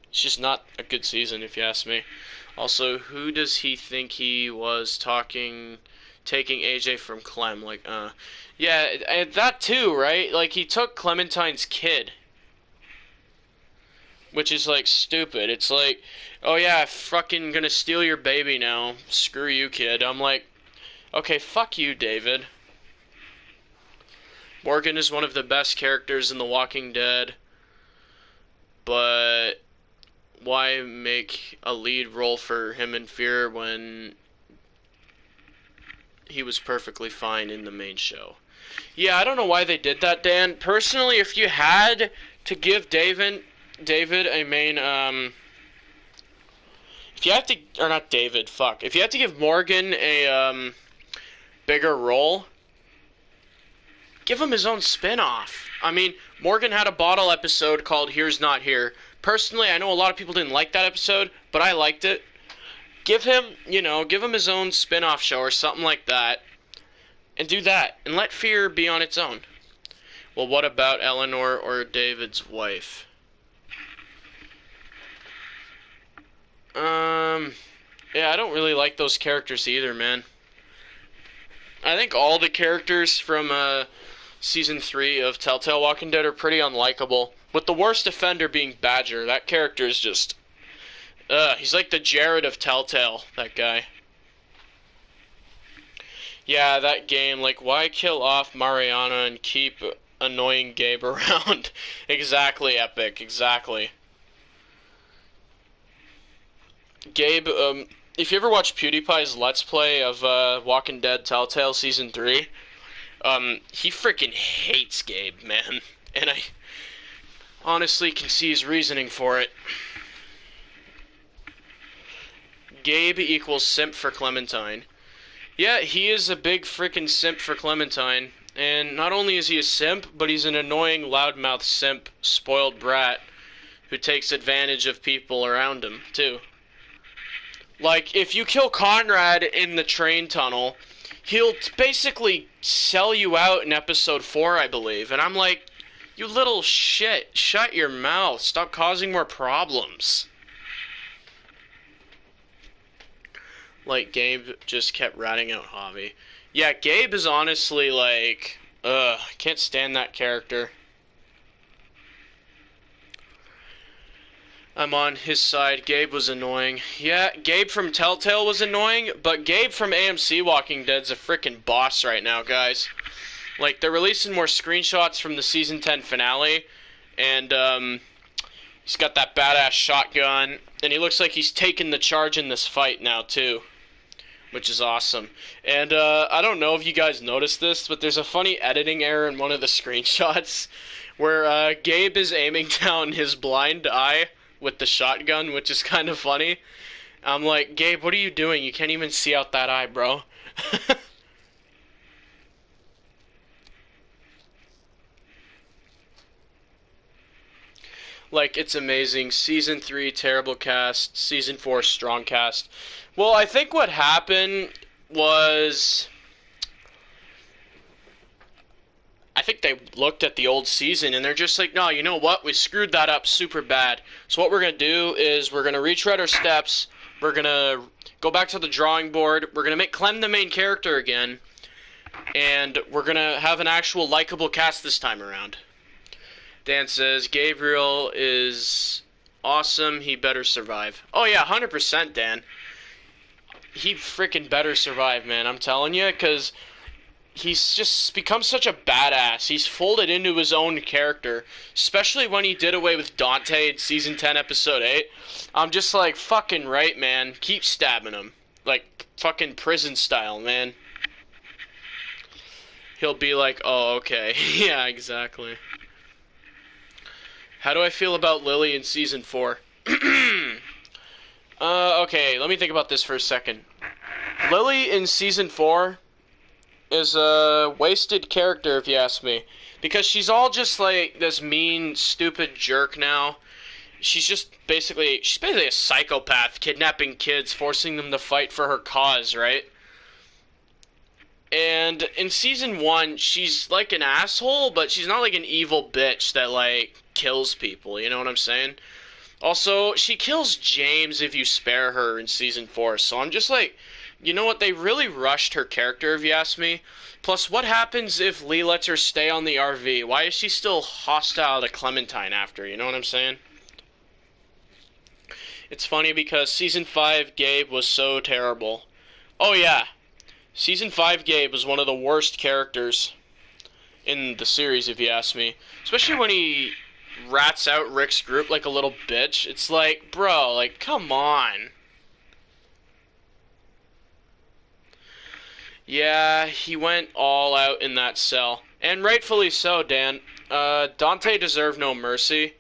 it's just not a good season, if you ask me. Also, who does he think he was taking AJ from Clem? Like, yeah, that too, right? Like, he took Clementine's kid, which is, like, stupid. It's like, oh yeah, I'm fucking gonna steal your baby now. Screw you, kid. I'm like, okay, fuck you, David. Morgan is one of the best characters in The Walking Dead, but why make a lead role for him in Fear when he was perfectly fine in the main show? Yeah, I don't know why they did that, Dan. Personally, if you had to give David a main, if you have to, or not David, fuck. If you have to give Morgan a, bigger role, give him his own spin-off. I mean, Morgan had a bottle episode called Here's Not Here. Personally, I know a lot of people didn't like that episode, but I liked it. Give him, give him his own spin-off show or something like that. And do that. And let Fear be on its own. Well, what about Eleanor or David's wife? Yeah, I don't really like those characters either, man. I think all the characters from, Season 3 of Telltale Walking Dead are pretty unlikable. With the worst offender being Badger. That character is just... he's like the Jared of Telltale, that guy. Yeah, that game, like, why kill off Mariana and keep annoying Gabe around? Exactly, Epic, exactly. Gabe, if you ever watch PewDiePie's Let's Play of, Walking Dead Telltale Season 3... he freaking hates Gabe, man. And I honestly can see his reasoning for it. Gabe equals simp for Clementine. Yeah, he is a big freaking simp for Clementine. And not only is he a simp, but he's an annoying, loudmouth simp, spoiled brat, who takes advantage of people around him, too. Like, if you kill Conrad in the train tunnel, he'll basically sell you out in episode 4, I believe. And I'm like, you little shit, shut your mouth. Stop causing more problems. Like, Gabe just kept ratting out Javi. Yeah, Gabe is honestly like, I can't stand that character. I'm on his side. Gabe was annoying. Yeah, Gabe from Telltale was annoying, but Gabe from AMC Walking Dead's a freaking boss right now, guys. Like, they're releasing more screenshots from the Season 10 finale, and, he's got that badass shotgun, and he looks like he's taking the charge in this fight now, too. which is awesome. And I don't know if you guys noticed this, but there's a funny editing error in one of the screenshots where Gabe is aiming down his blind eye with the shotgun, which is kind of funny. I'm like, Gabe, what are you doing? You can't even see out that eye, bro. Like, it's amazing. Season 3, terrible cast. Season 4, strong cast. Well, I think what happened was, I think they looked at the old season and they're just like, no, you know what? We screwed that up super bad. So what we're going to do is we're going to retread our steps. We're going to go back to the drawing board. We're going to make Clem the main character again. And we're going to have an actual likable cast this time around. Dan says, Gabriel is awesome. He better survive. Oh, yeah, 100%, Dan. He freaking better survive, man. I'm telling you, because he's just become such a badass. He's folded into his own character, especially when he did away with Dante in Season 10, Episode 8. I'm just like, fucking right, man. Keep stabbing him. Like, fucking prison style, man. He'll be like, oh, okay. Yeah, exactly. How do I feel about Lily in Season 4? Okay, let me think about this for a second. Lily in Season 4 is a wasted character, if you ask me. Because she's all just like this mean, stupid jerk now. She's basically a psychopath, kidnapping kids, forcing them to fight for her cause, right? And in Season 1, she's like an asshole, but she's not like an evil bitch that, like, kills people, you know what I'm saying? Also, she kills James if you spare her in Season 4, so I'm just like, you know what, they really rushed her character, if you ask me. Plus, what happens if Lee lets her stay on the RV? Why is she still hostile to Clementine after, you know what I'm saying? It's funny because Season 5 Gabe was so terrible. Oh yeah, Season 5 Gabe was one of the worst characters in the series, if you ask me. Especially when he rats out Rick's group like a little bitch. It's like, bro, like, come on. Yeah, he went all out in that cell. And rightfully so, Dan. Dante deserved no mercy.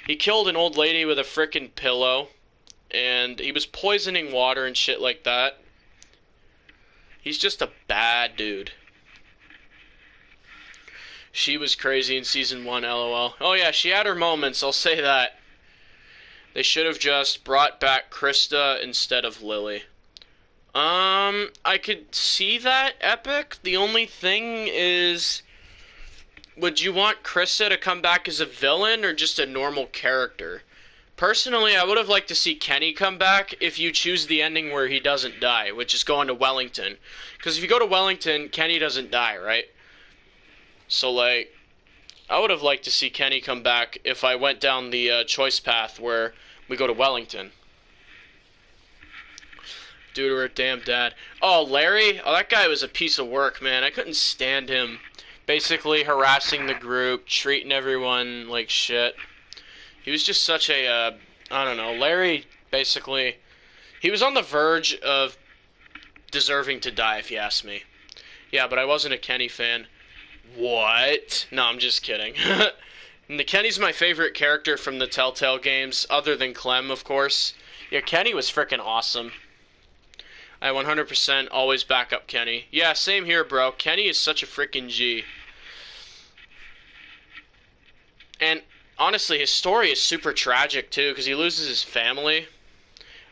He killed an old lady with a frickin' pillow. And he was poisoning water and shit like that. He's just a bad dude. She was crazy in Season 1, lol. Oh yeah, she had her moments, I'll say that. They should have just brought back Krista instead of Lily. I could see that, Epic. The only thing is, would you want Krista to come back as a villain or just a normal character? Personally, I would have liked to see Kenny come back if you choose the ending where he doesn't die, which is going to Wellington. Because if you go to Wellington, Kenny doesn't die, right? So, like, I would have liked to see Kenny come back if I went down the choice path where we go to Wellington. Due to her damn dad. Oh, Larry? Oh, that guy was a piece of work, man. I couldn't stand him. Basically harassing the group, treating everyone like shit. He was just such a, I don't know, Larry, basically, he was on the verge of deserving to die, if you ask me. Yeah, but I wasn't a Kenny fan. What? No, I'm just kidding. And Kenny's my favorite character from the Telltale games, other than Clem, of course. Yeah, Kenny was freaking awesome. I 100% always back up Kenny. Yeah, same here, bro. Kenny is such a freaking G. And honestly, his story is super tragic, too, because he loses his family.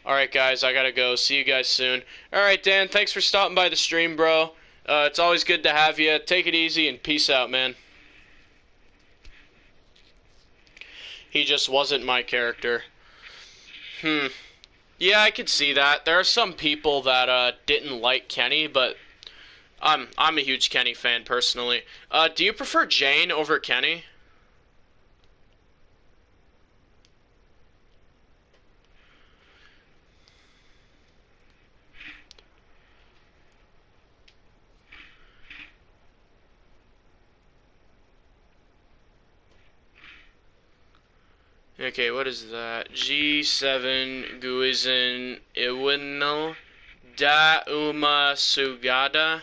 Alright, guys, I gotta go. See you guys soon. Alright, Dan, thanks for stopping by the stream, bro. It's always good to have you. Take it easy, and peace out, man. He just wasn't my character. Yeah, I could see that. There are some people that didn't like Kenny, but I'm a huge Kenny fan, personally. Do you prefer Jane over Kenny? Okay, what is that? G7 Guizin Iwinal Da Uma Sugada.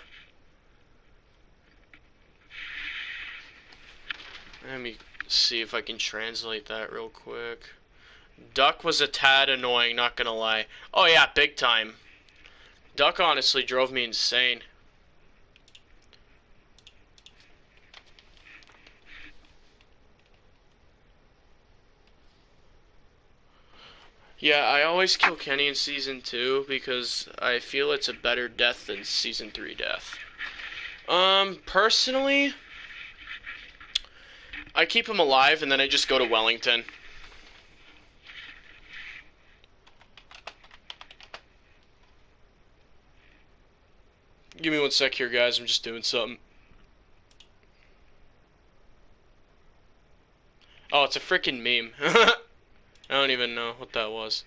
Let me see if I can translate that real quick. Duck was a tad annoying, not gonna lie. Oh yeah, big time. Duck honestly drove me insane. Yeah, I always kill Kenny in Season 2 because I feel it's a better death than Season 3 death. Personally, I keep him alive and then I just go to Wellington. Give me one sec here, guys. I'm just doing something. Oh, it's a freaking meme. I don't even know what that was.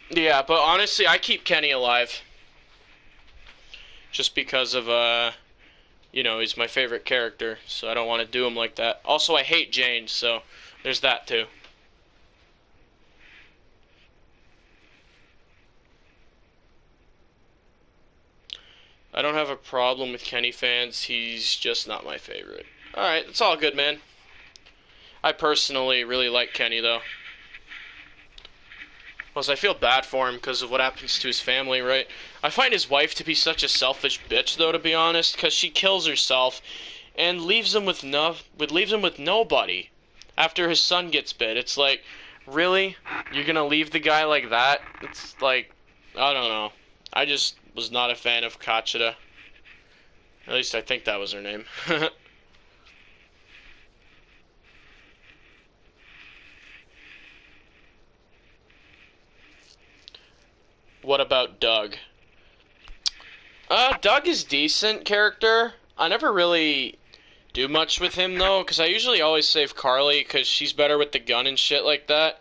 Yeah, but honestly, I keep Kenny alive. Just because of, you know, he's my favorite character, so I don't want to do him like that. Also, I hate Jane, so there's that too. I don't have a problem with Kenny fans, he's just not my favorite. Alright, it's all good, man. I personally really like Kenny, though. Plus, I feel bad for him because of what happens to his family, right? I find his wife to be such a selfish bitch, though, to be honest, because she kills herself and leaves him with nobody after his son gets bit. It's like, really? You're gonna leave the guy like that? It's like, I don't know. I just was not a fan of Kachida. At least I think that was her name. What about Doug? Doug is decent character. I never really do much with him, though, because I usually always save Carly, because she's better with the gun and shit like that.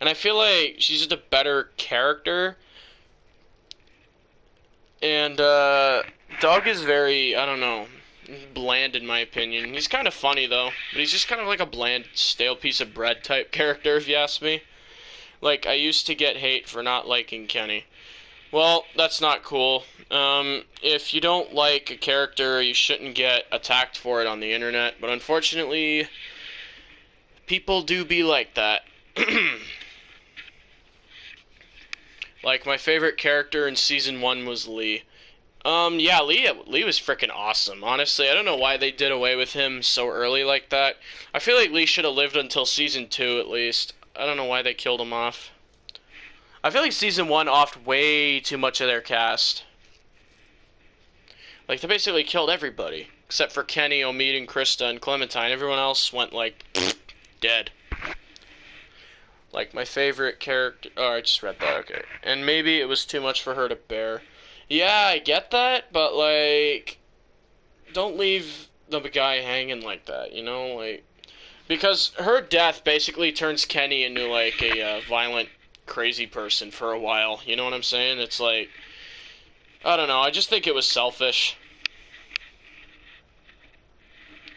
And I feel like she's just a better character. And, Doug is very, I don't know, bland in my opinion. He's kind of funny, though, but he's just kind of like a bland, stale piece of bread type character, if you ask me. Like, I used to get hate for not liking Kenny. Well, that's not cool. If you don't like a character, you shouldn't get attacked for it on the internet. But unfortunately, people do be like that. Like, my favorite character in Season 1 was Lee. Yeah, Lee was freaking awesome. Honestly, I don't know why they did away with him so early like that. I feel like Lee should have lived until Season 2 at least. I don't know why they killed him off. I feel like Season 1 offed way too much of their cast. Like, they basically killed everybody. Except for Kenny, Omid, and Krista, and Clementine. Everyone else went, like, dead. Like, my favorite character... Oh, I just read that, okay. And maybe it was too much for her to bear. Yeah, I get that, but, like... Don't leave the guy hanging like that, you know? Like... Because her death basically turns Kenny into, like, a violent... crazy person for a while, you know what I'm saying? It's like, I don't know, I just think it was selfish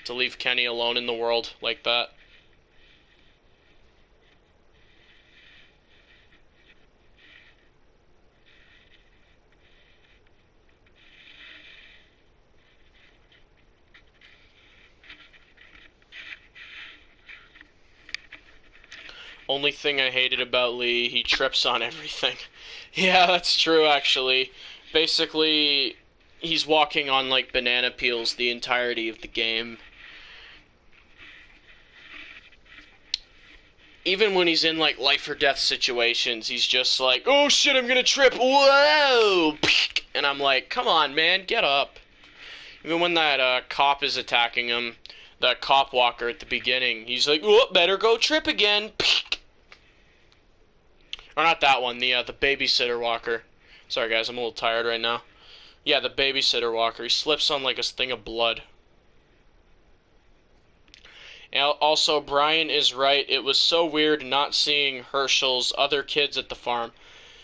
to leave Kenny alone in the world like that. Only thing I hated about Lee, he trips on everything. Yeah, that's true, actually. Basically, he's walking on, like, banana peels the entirety of the game. Even when he's in, like, life or death situations, he's just like, oh shit, I'm gonna trip, whoa! And I'm like, come on, man, get up. Even when that cop is attacking him, that cop walker at the beginning, he's like, oh, better go trip again. Or not that one, the babysitter walker. Sorry guys, I'm a little tired right now. Yeah, the babysitter walker. He slips on like a thing of blood. And also, Brian is right. It was so weird not seeing Herschel's other kids at the farm.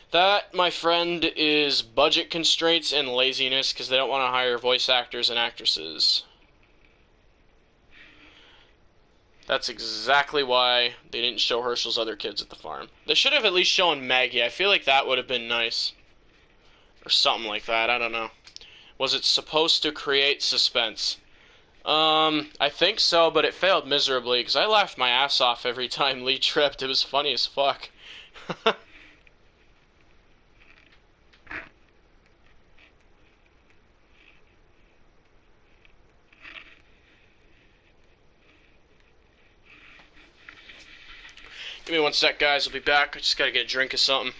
That, my friend, is budget constraints and laziness because they don't want to hire voice actors and actresses. That's exactly why they didn't show Herschel's other kids at the farm. They should have at least shown Maggie. I feel like that would have been nice. Or something like that, I don't know. Was it supposed to create suspense? I think so, but it failed miserably, because I laughed my ass off every time Lee tripped. It was funny as fuck. Give me one sec, guys. I'll be back. I just gotta get a drink of something.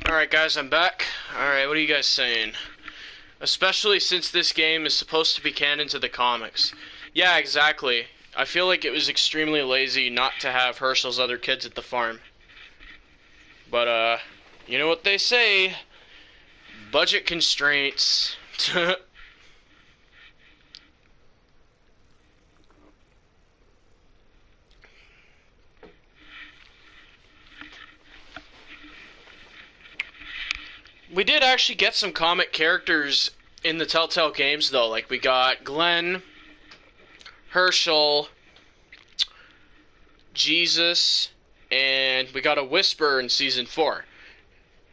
Alright, guys, I'm back. Alright, what are you guys saying? Especially since this game is supposed to be canon to the comics. Yeah, exactly. I feel like it was extremely lazy not to have Herschel's other kids at the farm. But, you know what they say? Budget constraints. We did actually get some comic characters in the Telltale games, though. Like, we got Glenn, Herschel, Jesus, and we got a Whisper in Season 4.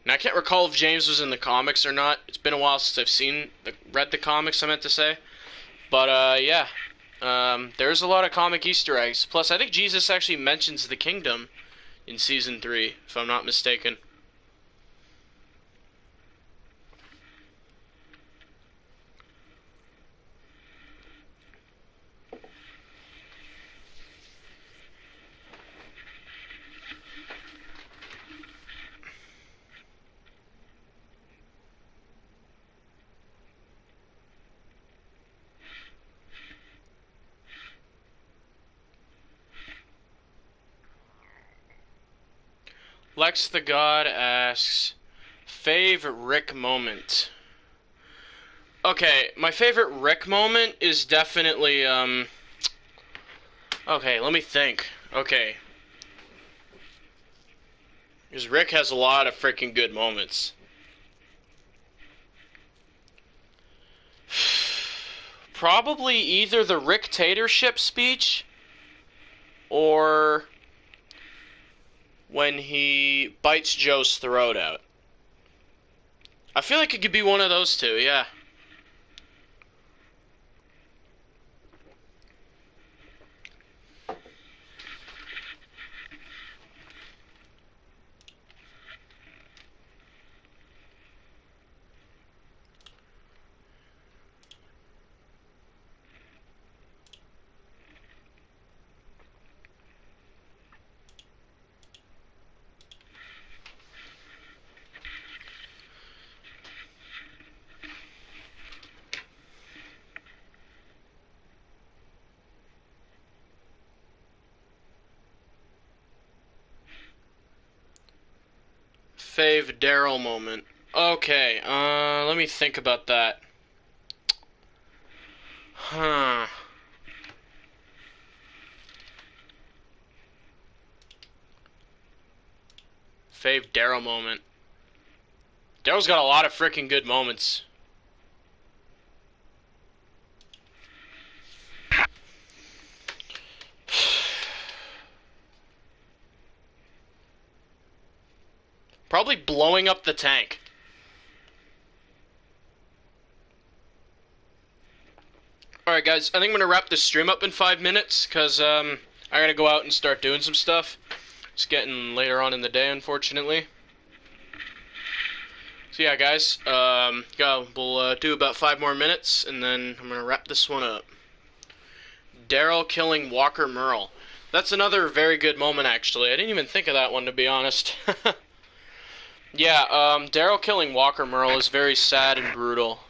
And I can't recall if James was in the comics or not. It's been a while since I've read the comics, I meant to say. But, yeah. There's a lot of comic Easter eggs. Plus, I think Jesus actually mentions the kingdom in Season 3, if I'm not mistaken. Lex the God asks, favorite Rick moment. Okay, my favorite Rick moment is definitely, okay, let me think. Okay. Because Rick has a lot of freaking good moments. Probably either the Rick Tatership speech or when he bites Joe's throat out. I feel like it could be one of those two, yeah. Fave Daryl moment. Okay, let me think about that. Huh. Fave Daryl moment. Daryl's got a lot of freaking good moments. Probably blowing up the tank. Alright guys, I think I'm going to wrap this stream up in 5 minutes, because I gotta go out and start doing some stuff. It's getting later on in the day, unfortunately. So yeah guys, we'll do about 5 more minutes, and then I'm going to wrap this one up. Daryl killing Walker Merle. That's another very good moment, actually. I didn't even think of that one, to be honest. Yeah, Daryl killing Walker Merle is very sad and brutal.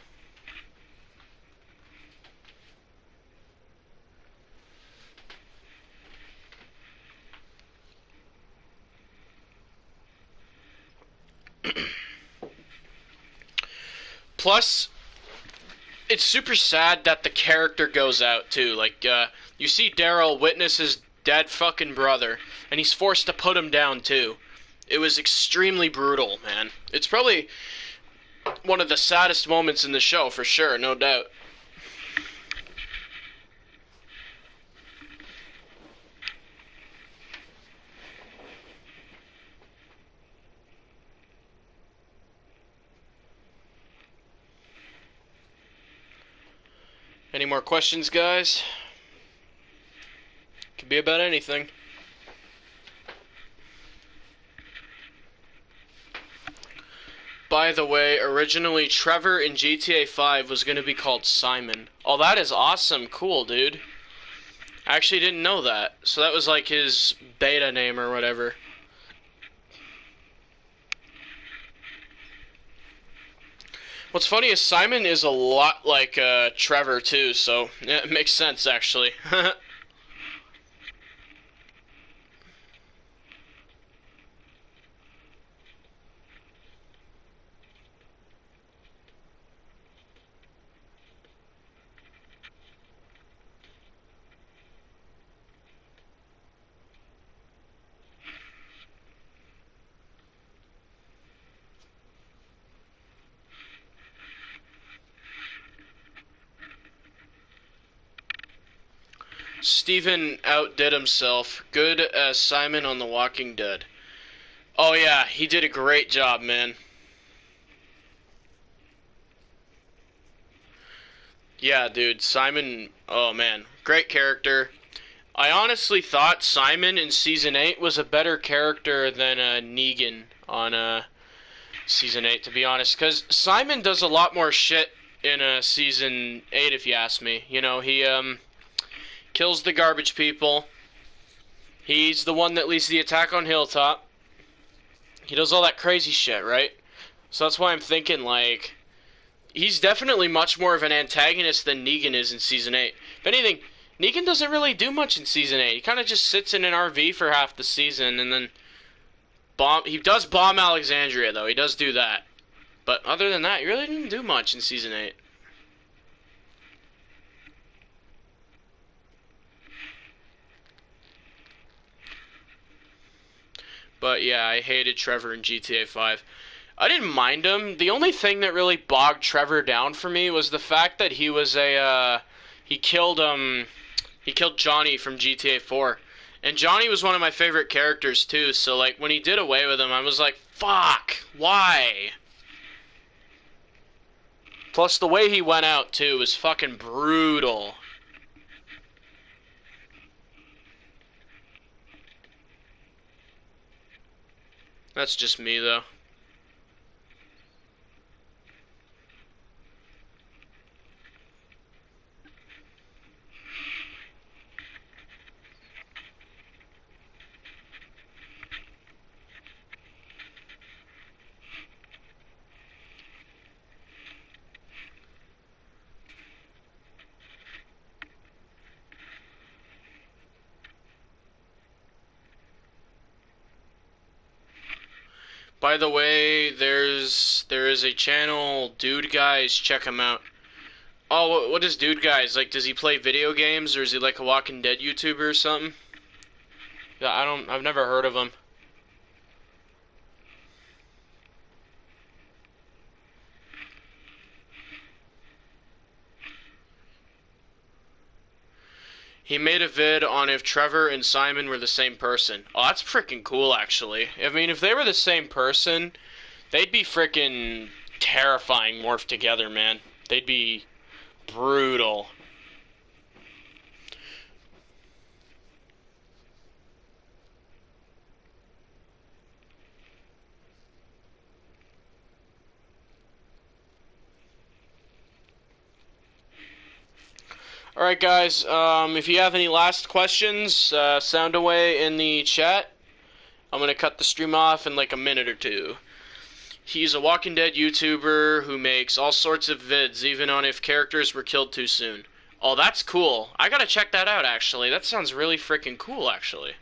Plus, it's super sad that the character goes out, too. Like, you see Daryl witness his dead fucking brother, and he's forced to put him down, too. It was extremely brutal, man. It's probably one of the saddest moments in the show, for sure, no doubt. Any more questions, guys? Could be about anything. By the way, originally Trevor in GTA 5 was going to be called Simon. Oh, that is awesome. Cool, dude. I actually didn't know that. So that was like his beta name or whatever. What's funny is Simon is a lot like Trevor too, so yeah, it makes sense actually. Steven outdid himself. Good as Simon on The Walking Dead. Oh yeah, he did a great job, man. Yeah, dude, Simon, oh man, great character. I honestly thought Simon in Season 8 was a better character than Negan on Season 8, to be honest. Because Simon does a lot more shit in Season 8, if you ask me. You know, he kills the garbage people. He's the one that leads the attack on Hilltop. He does all that crazy shit, right? So that's why I'm thinking, like, he's definitely much more of an antagonist than Negan is in Season 8. If anything, Negan doesn't really do much in Season 8. He kind of just sits in an RV for half the season and then he does bomb Alexandria, though. He does do that. But other than that, he really didn't do much in Season 8. But yeah, I hated Trevor in GTA 5. I didn't mind him. The only thing that really bogged Trevor down for me was the fact that he was he killed Johnny from GTA 4. And Johnny was one of my favorite characters too, so like when he did away with him, I was like, fuck, why? Plus the way he went out too was fucking brutal. That's just me though. By the way, there is a channel, Dude Guys, check him out. Oh, what is Dude Guys? Like, does he play video games, or is he like a Walking Dead YouTuber or something? Yeah, I've never heard of him. He made a vid on if Trevor and Simon were the same person. Oh, that's freaking cool, actually. I mean, if they were the same person, they'd be freaking terrifying morphed together, man. They'd be brutal. Alright, guys, if you have any last questions, sound away in the chat. I'm going to cut the stream off in like a minute or two. He's a Walking Dead YouTuber who makes all sorts of vids, even on if characters were killed too soon. Oh, that's cool. I gotta check that out, actually. That sounds really freaking cool, actually.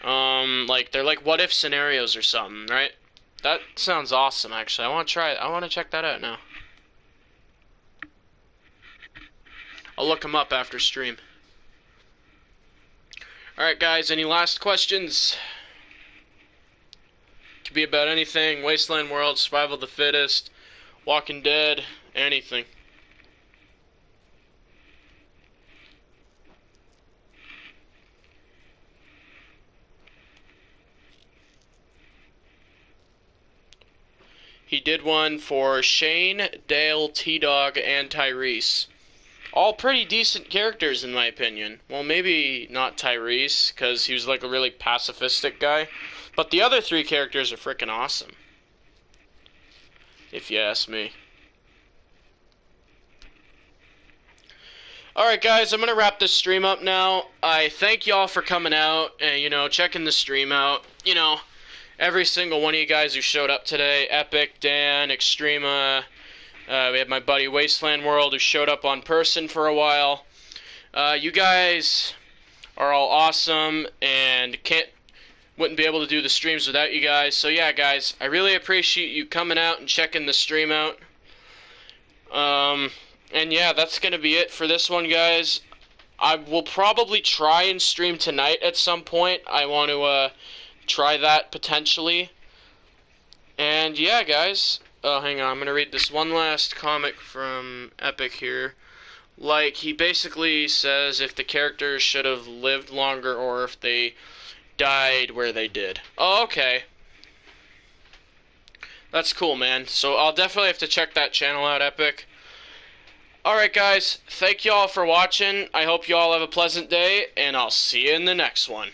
Like, they're like what-if scenarios or something, right? That sounds awesome, actually. I want to try it. I want to check that out now. I'll look him up after stream. Alright, guys, any last questions? Could be about anything. Wasteland World, Survival of the Fittest, Walking Dead, anything. He did one for Shane, Dale, T-Dog, and Tyrese. All pretty decent characters, in my opinion. Well, maybe not Tyrese, because he was like a really pacifistic guy. But the other three characters are freaking awesome, if you ask me. Alright, guys, I'm going to wrap this stream up now. I thank y'all for coming out and, you know, checking the stream out. You know, every single one of you guys who showed up today. Epic, Dan, Extrema. We had my buddy Wasteland World who showed up on person for a while. You guys are all awesome and wouldn't be able to do the streams without you guys. So yeah, guys, I really appreciate you coming out and checking the stream out. And yeah, that's gonna be it for this one, guys. I will probably try and stream tonight at some point. I want to try that potentially. And yeah, guys. Oh, hang on. I'm gonna read this one last comic from Epic here. Like, he basically says if the characters should have lived longer or if they died where they did. Oh, okay. That's cool, man. So I'll definitely have to check that channel out, Epic. Alright, guys. Thank y'all for watching. I hope y'all have a pleasant day, and I'll see you in the next one.